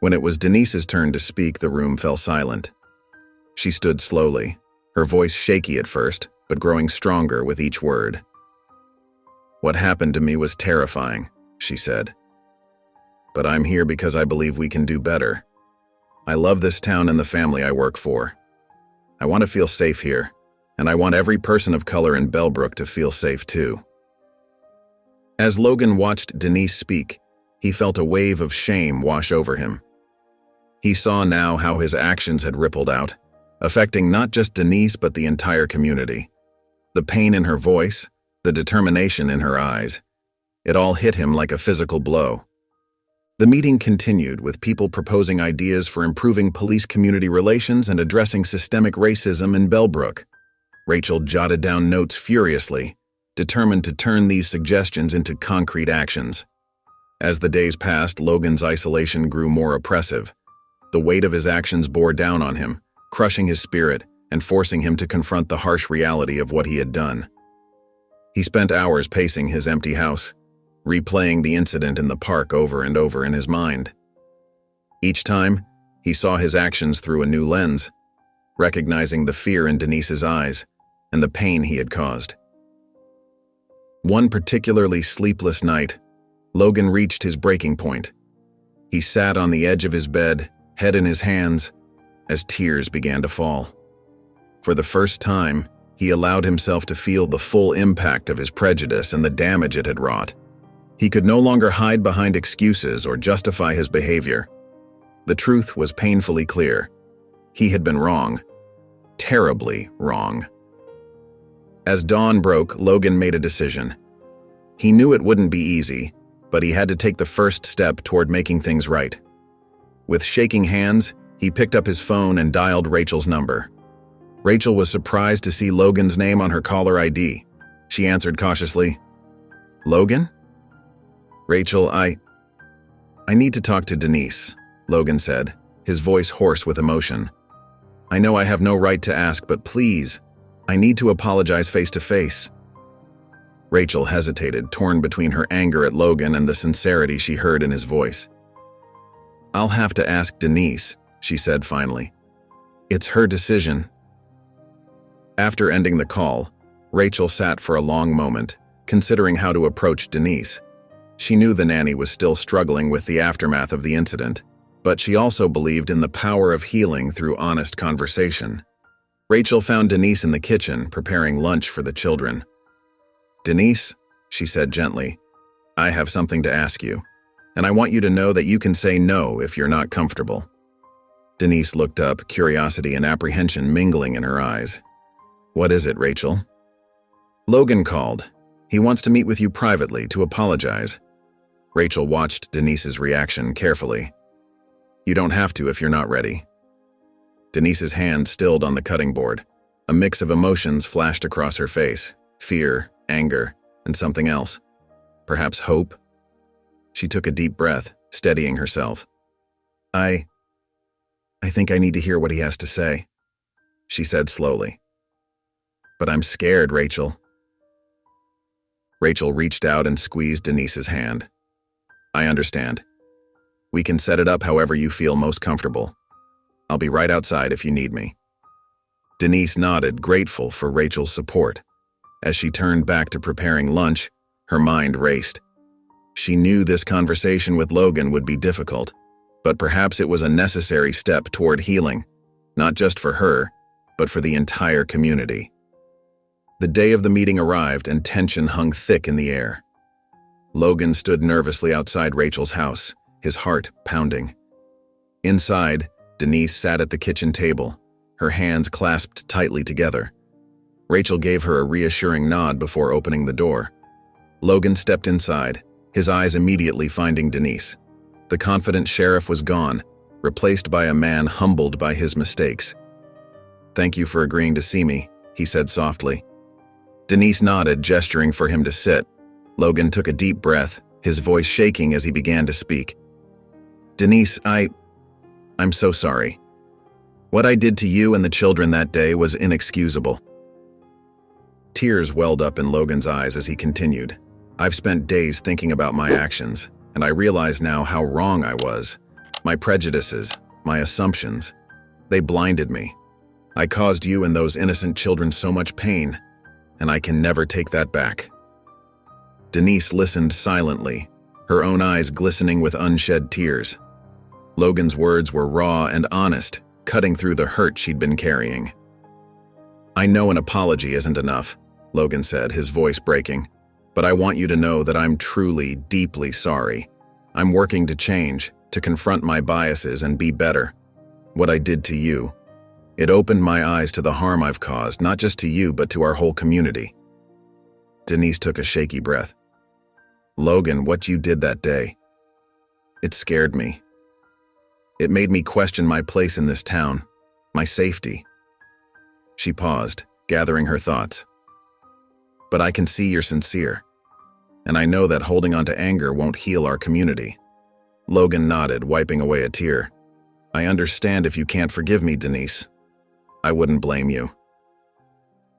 When it was Denise's turn to speak, the room fell silent. She stood slowly, her voice shaky at first, but growing stronger with each word. "What happened to me was terrifying," she said. "But I'm here because I believe we can do better. I love this town and the family I work for. I want to feel safe here, and I want every person of color in Bellbrook to feel safe too." As Logan watched Denise speak, he felt a wave of shame wash over him. He saw now how his actions had rippled out, affecting not just Denise but the entire community. The pain in her voice, the determination in her eyes, it all hit him like a physical blow. The meeting continued, with people proposing ideas for improving police-community relations and addressing systemic racism in Bellbrook. Rachel jotted down notes furiously, determined to turn these suggestions into concrete actions. As the days passed, Logan's isolation grew more oppressive. The weight of his actions bore down on him, crushing his spirit and forcing him to confront the harsh reality of what he had done. He spent hours pacing his empty house, replaying the incident in the park over and over in his mind. Each time, he saw his actions through a new lens, recognizing the fear in Denise's eyes and the pain he had caused. One particularly sleepless night, Logan reached his breaking point. He sat on the edge of his bed, head in his hands, as tears began to fall. For the first time, he allowed himself to feel the full impact of his prejudice and the damage it had wrought. He could no longer hide behind excuses or justify his behavior. The truth was painfully clear. He had been wrong. Terribly wrong. As dawn broke, Logan made a decision. He knew it wouldn't be easy, but he had to take the first step toward making things right. With shaking hands, he picked up his phone and dialed Rachel's number. Rachel was surprised to see Logan's name on her caller ID. She answered cautiously, "Logan?" "Rachel, I need to talk to Denise," Logan said, his voice hoarse with emotion. "I know I have no right to ask, but please, I need to apologize face to face." Rachel hesitated, torn between her anger at Logan and the sincerity she heard in his voice. "I'll have to ask Denise," she said finally. "It's her decision." After ending the call, Rachel sat for a long moment, considering how to approach Denise. She knew the nanny was still struggling with the aftermath of the incident, but she also believed in the power of healing through honest conversation. Rachel found Denise in the kitchen, preparing lunch for the children. "Denise," she said gently, "I have something to ask you, and I want you to know that you can say no if you're not comfortable." Denise looked up, curiosity and apprehension mingling in her eyes. "What is it, Rachel?" "Logan called. He wants to meet with you privately to apologize." Rachel watched Denise's reaction carefully. "You don't have to if you're not ready." Denise's hand stilled on the cutting board. A mix of emotions flashed across her face: fear, anger, and something else. Perhaps hope? She took a deep breath, steadying herself. I think I need to hear what he has to say," she said slowly. "But I'm scared, Rachel." Rachel reached out and squeezed Denise's hand. "I understand. We can set it up however you feel most comfortable. I'll be right outside if you need me." Denise nodded, grateful for Rachel's support. As she turned back to preparing lunch, her mind raced. She knew this conversation with Logan would be difficult, but perhaps it was a necessary step toward healing, not just for her, but for the entire community. The day of the meeting arrived and tension hung thick in the air. Logan stood nervously outside Rachel's house, his heart pounding. Inside, Denise sat at the kitchen table, her hands clasped tightly together. Rachel gave her a reassuring nod before opening the door. Logan stepped inside, his eyes immediately finding Denise. The confident sheriff was gone, replaced by a man humbled by his mistakes. "Thank you for agreeing to see me," he said softly. Denise nodded, gesturing for him to sit. Logan took a deep breath, his voice shaking as he began to speak. Denise, I'm so sorry. What I did to you and the children that day was inexcusable. Tears welled up in Logan's eyes as he continued. I've spent days thinking about my actions, and I realize now how wrong I was. My prejudices, my assumptions, they blinded me. I caused you and those innocent children so much pain, and I can never take that back. Denise listened silently, her own eyes glistening with unshed tears. Logan's words were raw and honest, cutting through the hurt she'd been carrying. I know an apology isn't enough, Logan said, his voice breaking, but I want you to know that I'm truly, deeply sorry. I'm working to change, to confront my biases and be better. What I did to you, it opened my eyes to the harm I've caused, not just to you, but to our whole community. Denise took a shaky breath. Logan, what you did that day, it scared me. It made me question my place in this town, my safety. She paused, gathering her thoughts. But I can see you're sincere, and I know that holding on to anger won't heal our community. Logan nodded, wiping away a tear. I understand if you can't forgive me, Denise. I wouldn't blame you.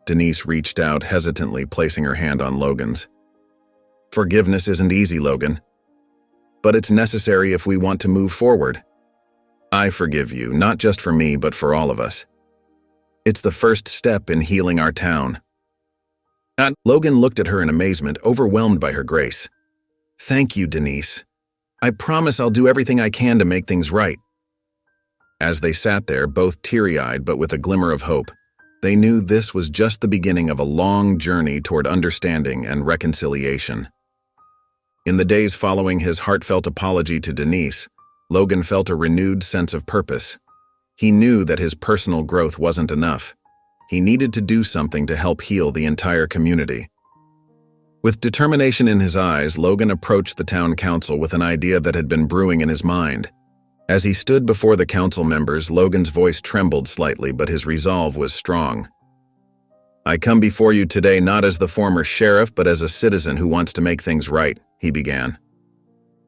Denise reached out hesitantly, placing her hand on Logan's. Forgiveness isn't easy, Logan, but it's necessary if we want to move forward. I forgive you, not just for me, but for all of us. It's the first step in healing our town. Logan looked at her in amazement, overwhelmed by her grace. Thank you, Denise. I promise I'll do everything I can to make things right. As they sat there, both teary-eyed but with a glimmer of hope, they knew this was just the beginning of a long journey toward understanding and reconciliation. In the days following his heartfelt apology to Denise, Logan felt a renewed sense of purpose. He knew that his personal growth wasn't enough. He needed to do something to help heal the entire community. With determination in his eyes, Logan approached the town council with an idea that had been brewing in his mind. As he stood before the council members, Logan's voice trembled slightly, but his resolve was strong. I come before you today not as the former sheriff, but as a citizen who wants to make things right, he began.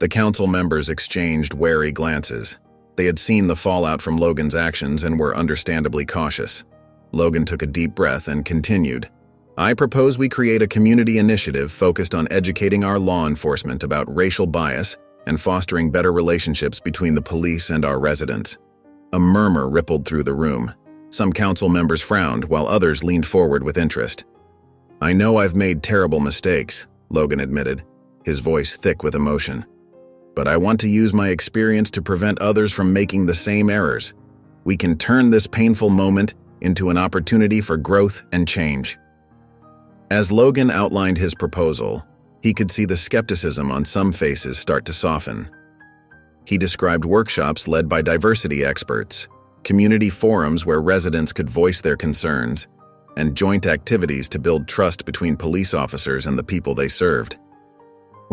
The council members exchanged wary glances. They had seen the fallout from Logan's actions and were understandably cautious. Logan took a deep breath and continued. I propose we create a community initiative focused on educating our law enforcement about racial bias and fostering better relationships between the police and our residents. A murmur rippled through the room. Some council members frowned, while others leaned forward with interest. I know I've made terrible mistakes, Logan admitted, his voice thick with emotion. But I want to use my experience to prevent others from making the same errors. We can turn this painful moment into an opportunity for growth and change. As Logan outlined his proposal, he could see the skepticism on some faces start to soften. He described workshops led by diversity experts, community forums where residents could voice their concerns, and joint activities to build trust between police officers and the people they served.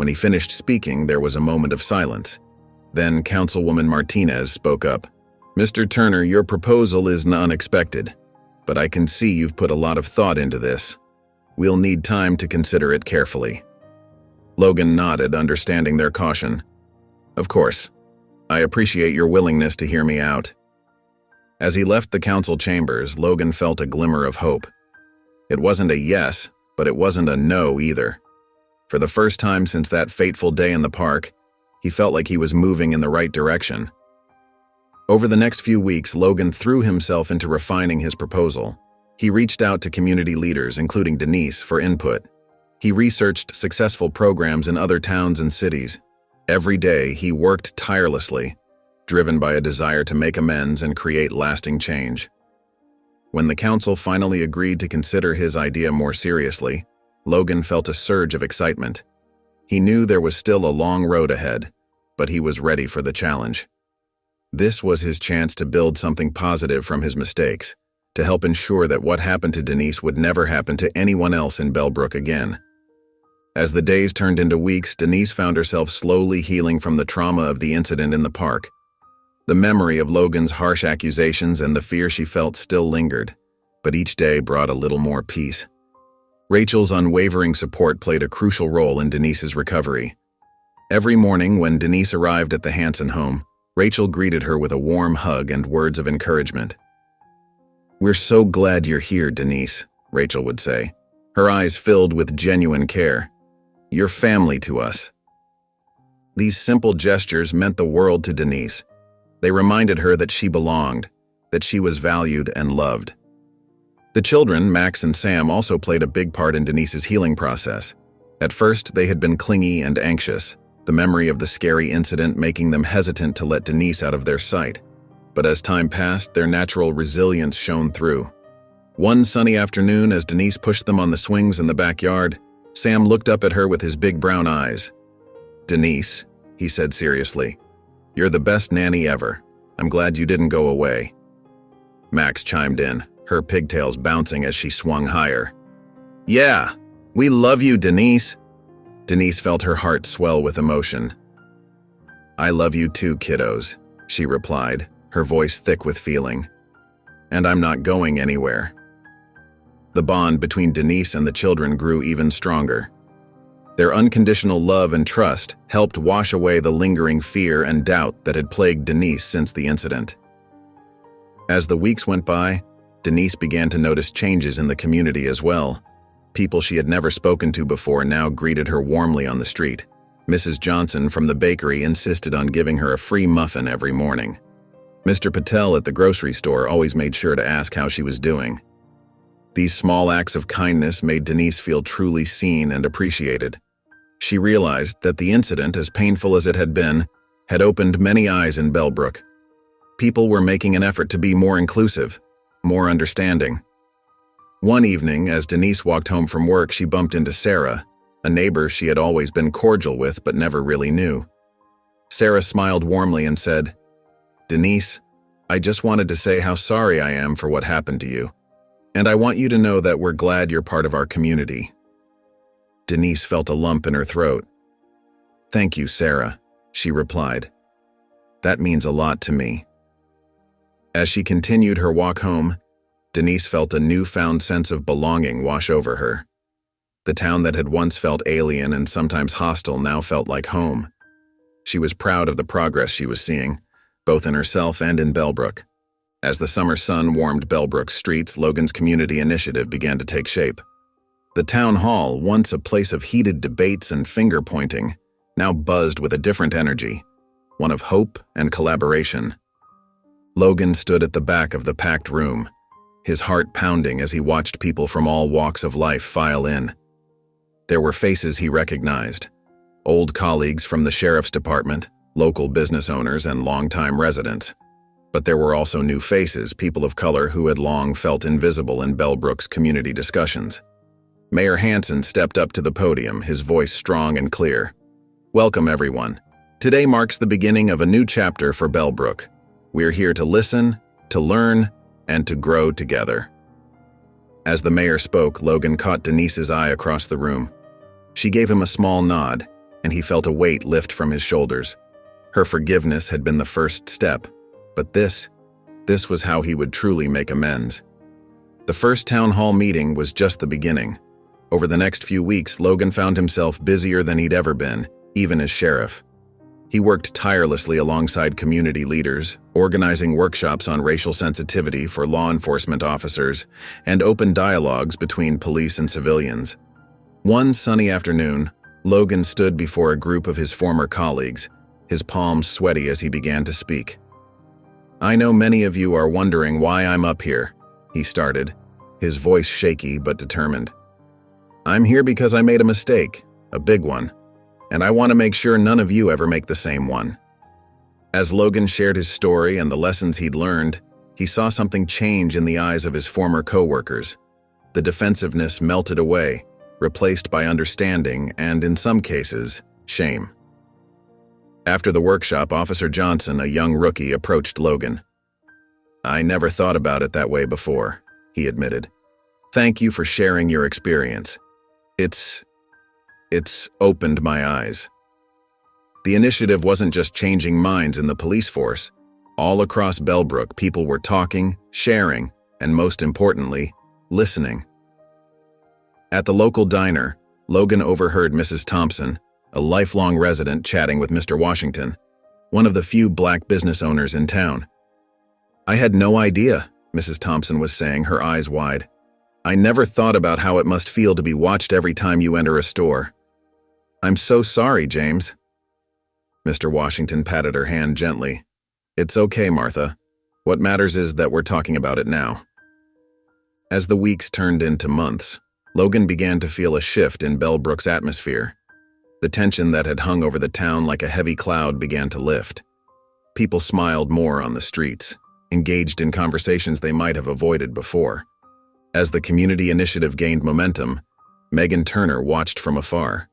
When he finished speaking, there was a moment of silence. Then Councilwoman Martinez spoke up. Mr. Turner, your proposal is unexpected, but I can see you've put a lot of thought into this. We'll need time to consider it carefully. Logan nodded, understanding their caution. Of course. I appreciate your willingness to hear me out. As he left the council chambers, Logan felt a glimmer of hope. It wasn't a yes, but it wasn't a no either. For the first time since that fateful day in the park, he felt like he was moving in the right direction. Over the next few weeks, Logan threw himself into refining his proposal. He reached out to community leaders, including Denise, for input. He researched successful programs in other towns and cities. Every day, he worked tirelessly, driven by a desire to make amends and create lasting change. When the council finally agreed to consider his idea more seriously, Logan felt a surge of excitement. He knew there was still a long road ahead, but he was ready for the challenge. This was his chance to build something positive from his mistakes, to help ensure that what happened to Denise would never happen to anyone else in Bellbrook again. As the days turned into weeks, Denise found herself slowly healing from the trauma of the incident in the park. The memory of Logan's harsh accusations and the fear she felt still lingered, but each day brought a little more peace. Rachel's unwavering support played a crucial role in Denise's recovery. Every morning when Denise arrived at the Hanson home, Rachel greeted her with a warm hug and words of encouragement. "We're so glad you're here, Denise," Rachel would say, her eyes filled with genuine care. "You're family to us." These simple gestures meant the world to Denise. They reminded her that she belonged, that she was valued and loved. The children, Max and Sam, also played a big part in Denise's healing process. At first, they had been clingy and anxious, the memory of the scary incident making them hesitant to let Denise out of their sight. But as time passed, their natural resilience shone through. One sunny afternoon, as Denise pushed them on the swings in the backyard, Sam looked up at her with his big brown eyes. "Denise," he said seriously, "you're the best nanny ever. I'm glad you didn't go away." Max chimed in, her pigtails bouncing as she swung higher. "Yeah, we love you, Denise." Denise felt her heart swell with emotion. "I love you too, kiddos," she replied, her voice thick with feeling. "And I'm not going anywhere." The bond between Denise and the children grew even stronger. Their unconditional love and trust helped wash away the lingering fear and doubt that had plagued Denise since the incident. As the weeks went by, Denise began to notice changes in the community as well. People she had never spoken to before now greeted her warmly on the street. Mrs. Johnson from the bakery insisted on giving her a free muffin every morning. Mr. Patel at the grocery store always made sure to ask how she was doing. These small acts of kindness made Denise feel truly seen and appreciated. She realized that the incident, as painful as it had been, had opened many eyes in Bellbrook. People were making an effort to be more inclusive, more understanding. One evening, as Denise walked home from work, she bumped into Sarah, a neighbor she had always been cordial with but never really knew. Sarah smiled warmly and said, "Denise, I just wanted to say how sorry I am for what happened to you. And I want you to know that we're glad you're part of our community." Denise felt a lump in her throat. "Thank you, Sarah," she replied. "That means a lot to me." As she continued her walk home, Denise felt a newfound sense of belonging wash over her. The town that had once felt alien and sometimes hostile now felt like home. She was proud of the progress she was seeing, both in herself and in Bellbrook. As the summer sun warmed Bellbrook's streets, Logan's community initiative began to take shape. The town hall, once a place of heated debates and finger-pointing, now buzzed with a different energy, one of hope and collaboration. Logan stood at the back of the packed room, his heart pounding as he watched people from all walks of life file in. There were faces he recognized, old colleagues from the sheriff's department, local business owners, and longtime residents. But there were also new faces, people of color who had long felt invisible in Bellbrook's community discussions. Mayor Hanson stepped up to the podium, his voice strong and clear. "Welcome, everyone. Today marks the beginning of a new chapter for Bellbrook. We're here to listen, to learn, and to grow together." As the mayor spoke, Logan caught Denise's eye across the room. She gave him a small nod, and he felt a weight lift from his shoulders. Her forgiveness had been the first step, but this was how he would truly make amends. The first town hall meeting was just the beginning. Over the next few weeks, Logan found himself busier than he'd ever been, even as sheriff. He worked tirelessly alongside community leaders, organizing workshops on racial sensitivity for law enforcement officers and open dialogues between police and civilians. One sunny afternoon, Logan stood before a group of his former colleagues, his palms sweaty as he began to speak. "I know many of you are wondering why I'm up here," he started, his voice shaky but determined. "I'm here because I made a mistake, a big one, and I want to make sure none of you ever make the same one." As Logan shared his story and the lessons he'd learned, he saw something change in the eyes of his former co-workers. The defensiveness melted away, replaced by understanding and, in some cases, shame. After the workshop, Officer Johnson, a young rookie, approached Logan. "I never thought about it that way before," he admitted. "Thank you for sharing your experience. It's opened my eyes." The initiative wasn't just changing minds in the police force. All across Bellbrook, people were talking, sharing, and most importantly, listening. At the local diner, Logan overheard Mrs. Thompson, a lifelong resident, chatting with Mr. Washington. one of the few black business owners in town. "I had no idea," Mrs. Thompson was saying, her eyes wide. "I never thought about how it must feel to be watched every time you enter a store." "I'm so sorry, James." Mr. Washington patted her hand gently. "It's okay, Martha. What matters is that we're talking about it now." As the weeks turned into months, Logan began to feel a shift in Bellbrook's atmosphere. The tension that had hung over the town like a heavy cloud began to lift. People smiled more on the streets, engaged in conversations they might have avoided before. As the community initiative gained momentum, Megan Turner watched from afar.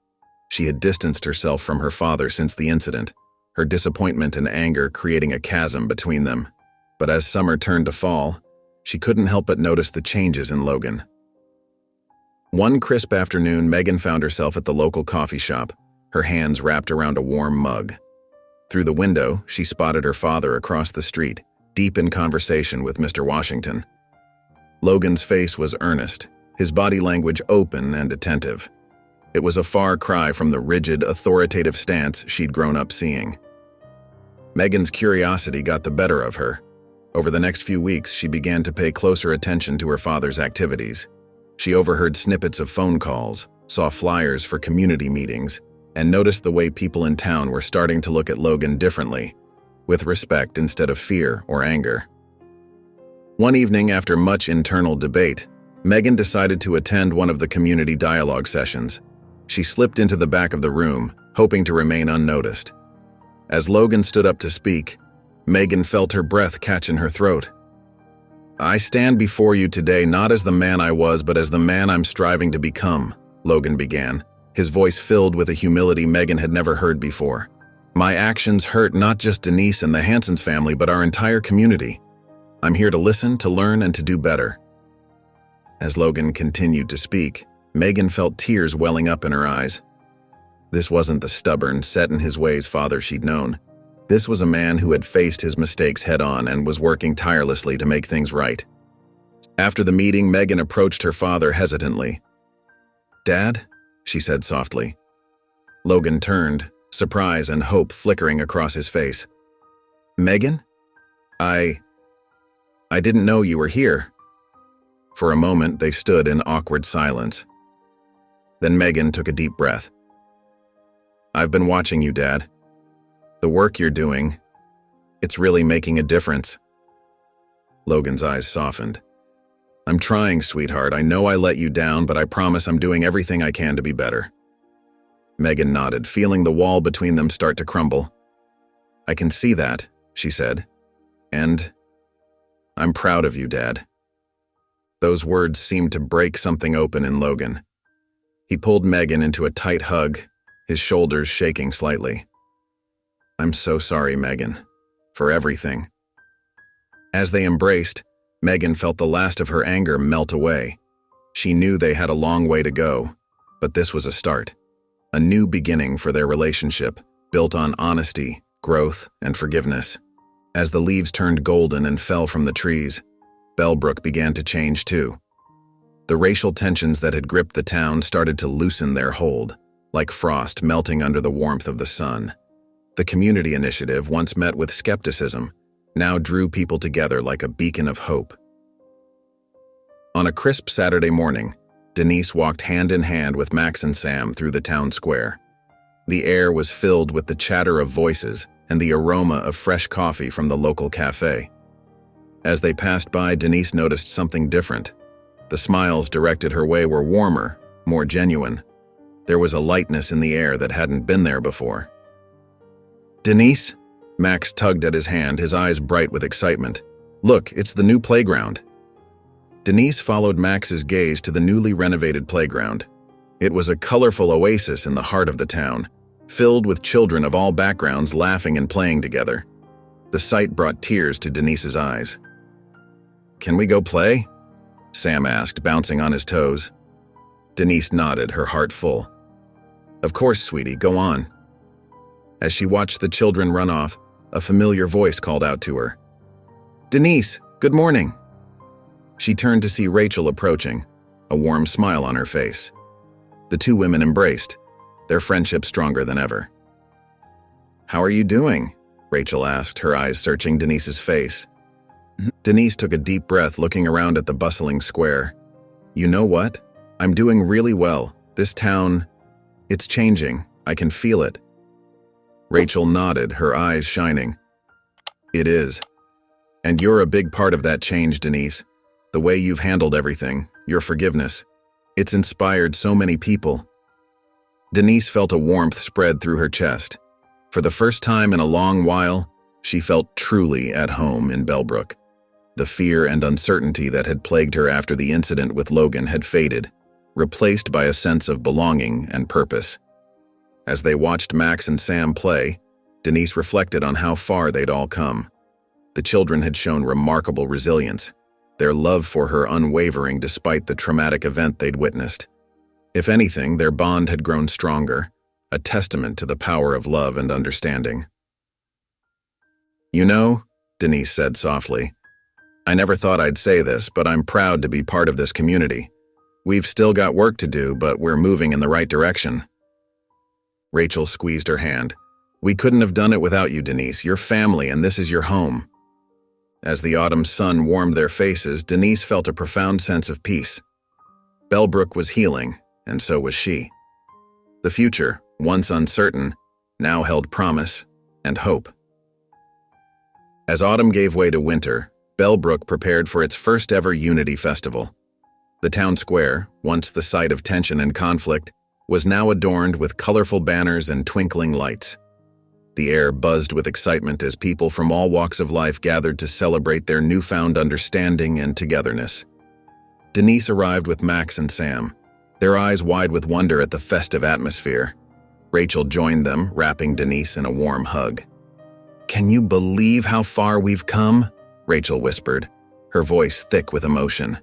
She had distanced herself from her father since the incident, her disappointment and anger creating a chasm between them. But as summer turned to fall, she couldn't help but notice the changes in Logan. One crisp afternoon, Megan found herself at the local coffee shop, her hands wrapped around a warm mug. Through the window, she spotted her father across the street, deep in conversation with Mr. Washington. Logan's face was earnest, his body language open and attentive. It was a far cry from the rigid, authoritative stance she'd grown up seeing. Megan's curiosity got the better of her. Over the next few weeks, she began to pay closer attention to her father's activities. She overheard snippets of phone calls, saw flyers for community meetings, and noticed the way people in town were starting to look at Logan differently, with respect instead of fear or anger. One evening, after much internal debate, Megan decided to attend one of the community dialogue sessions. She slipped into the back of the room, hoping to remain unnoticed. As Logan stood up to speak, Megan felt her breath catch in her throat. "I stand before you today not as the man I was, but as the man I'm striving to become," Logan began, his voice filled with a humility Megan had never heard before. "My actions hurt not just Denise and the Hansons family, but our entire community. I'm here to listen, to learn, and to do better." As Logan continued to speak, Megan felt tears welling up in her eyes. This wasn't the stubborn, set-in-his-ways father she'd known. This was a man who had faced his mistakes head-on and was working tirelessly to make things right. After the meeting, Megan approached her father hesitantly. "Dad?" she said softly. Logan turned, surprise and hope flickering across his face. "Megan? I didn't know you were here." For a moment, they stood in awkward silence. Then Megan took a deep breath. "I've been watching you, Dad. The work you're doing, it's really making a difference." Logan's eyes softened. "I'm trying, sweetheart. I know I let you down, but I promise I'm doing everything I can to be better." Megan nodded, feeling the wall between them start to crumble. "I can see that," she said. "And I'm proud of you, Dad." Those words seemed to break something open in Logan. He pulled Megan into a tight hug, his shoulders shaking slightly. "I'm so sorry, Megan, for everything." As they embraced, Megan felt the last of her anger melt away. She knew they had a long way to go, but this was a start, a new beginning for their relationship, built on honesty, growth, and forgiveness. As the leaves turned golden and fell from the trees, Bellbrook began to change too. The racial tensions that had gripped the town started to loosen their hold, like frost melting under the warmth of the sun. The community initiative, once met with skepticism, now drew people together like a beacon of hope. On a crisp Saturday morning, Denise walked hand in hand with Max and Sam through the town square. The air was filled with the chatter of voices and the aroma of fresh coffee from the local cafe. As they passed by, Denise noticed something different. The smiles directed her way were warmer, more genuine. There was a lightness in the air that hadn't been there before. "Denise?" Max tugged at his hand, his eyes bright with excitement. "Look, it's the new playground." Denise followed Max's gaze to the newly renovated playground. It was a colorful oasis in the heart of the town, filled with children of all backgrounds laughing and playing together. The sight brought tears to Denise's eyes. "Can we go play?" Sam asked, bouncing on his toes. Denise nodded, her heart full. "Of course, sweetie, go on." As she watched the children run off, a familiar voice called out to her. "Denise, good morning." She turned to see Rachel approaching, a warm smile on her face. The two women embraced, their friendship stronger than ever. "How are you doing?" Rachel asked, her eyes searching Denise's face. Denise took a deep breath, looking around at the bustling square. You know what? I'm doing really well. This town, it's changing. I can feel it. Rachel nodded, her eyes shining. It is. And you're a big part of that change, Denise. The way you've handled everything, your forgiveness. It's inspired so many people. Denise felt a warmth spread through her chest. For the first time in a long while, she felt truly at home in Bellbrook. The fear and uncertainty that had plagued her after the incident with Logan had faded, replaced by a sense of belonging and purpose. As they watched Max and Sam play, Denise reflected on how far they'd all come. The children had shown remarkable resilience, their love for her unwavering despite the traumatic event they'd witnessed. If anything, their bond had grown stronger, a testament to the power of love and understanding. You know, Denise said softly, I never thought I'd say this, but I'm proud to be part of this community. We've still got work to do, but we're moving in the right direction. Rachel squeezed her hand. We couldn't have done it without you, Denise. You're family, and this is your home. As the autumn sun warmed their faces, Denise felt a profound sense of peace. Bellbrook was healing, and so was she. The future, once uncertain, now held promise and hope. As autumn gave way to winter, Bellbrook prepared for its first-ever Unity Festival. The town square, once the site of tension and conflict, was now adorned with colorful banners and twinkling lights. The air buzzed with excitement as people from all walks of life gathered to celebrate their newfound understanding and togetherness. Denise arrived with Max and Sam, their eyes wide with wonder at the festive atmosphere. Rachel joined them, wrapping Denise in a warm hug. Can you believe how far we've come? Rachel whispered, her voice thick with emotion.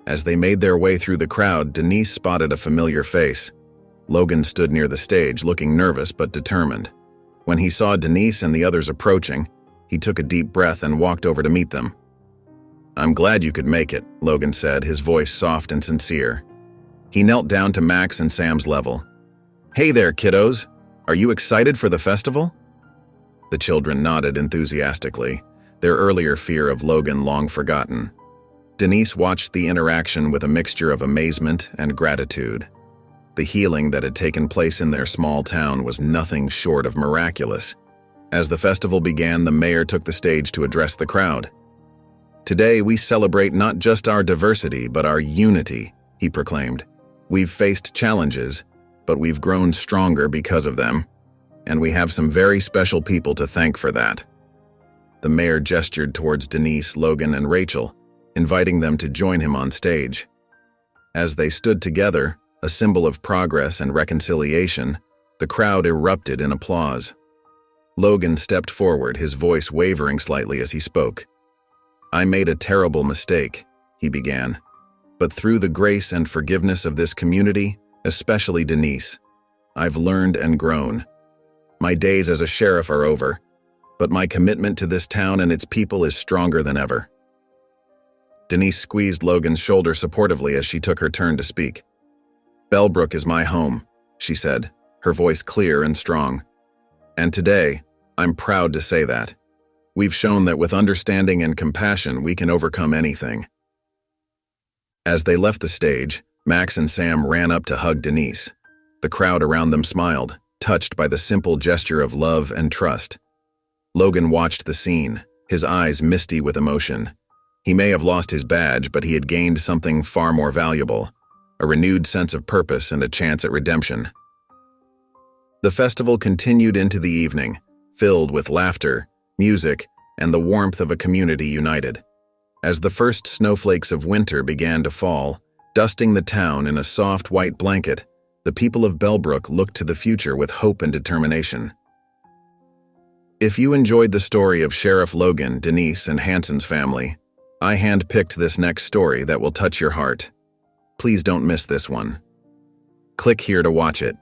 As they made their way through the crowd, Denise spotted a familiar face. Logan stood near the stage, looking nervous but determined. When he saw Denise and the others approaching, he took a deep breath and walked over to meet them. I'm glad you could make it, Logan said, his voice soft and sincere. He knelt down to Max and Sam's level. Hey there, kiddos. Are you excited for the festival? The children nodded enthusiastically, their earlier fear of Logan long forgotten. Denise watched the interaction with a mixture of amazement and gratitude. The healing that had taken place in their small town was nothing short of miraculous. As the festival began, the mayor took the stage to address the crowd. Today, we celebrate not just our diversity, but our unity, he proclaimed. We've faced challenges, but we've grown stronger because of them, and we have some very special people to thank for that. The mayor gestured towards Denise, Logan, and Rachel, inviting them to join him on stage. As they stood together, a symbol of progress and reconciliation, the crowd erupted in applause. Logan stepped forward, his voice wavering slightly as he spoke. I made a terrible mistake, he began, but through the grace and forgiveness of this community, especially Denise, I've learned and grown. My days as a sheriff are over, but my commitment to this town and its people is stronger than ever. Denise squeezed Logan's shoulder supportively as she took her turn to speak. Bellbrook is my home, she said, her voice clear and strong. And today, I'm proud to say that. We've shown that with understanding and compassion, we can overcome anything. As they left the stage, Max and Sam ran up to hug Denise. The crowd around them smiled, touched by the simple gesture of love and trust. Logan watched the scene, his eyes misty with emotion. He may have lost his badge, but he had gained something far more valuable, a renewed sense of purpose and a chance at redemption. The festival continued into the evening, filled with laughter, music, and the warmth of a community united. As the first snowflakes of winter began to fall, dusting the town in a soft white blanket, the people of Bellbrook looked to the future with hope and determination. If you enjoyed the story of Sheriff Logan, Denise, and Hanson's family, I handpicked this next story that will touch your heart. Please don't miss this one. Click here to watch it.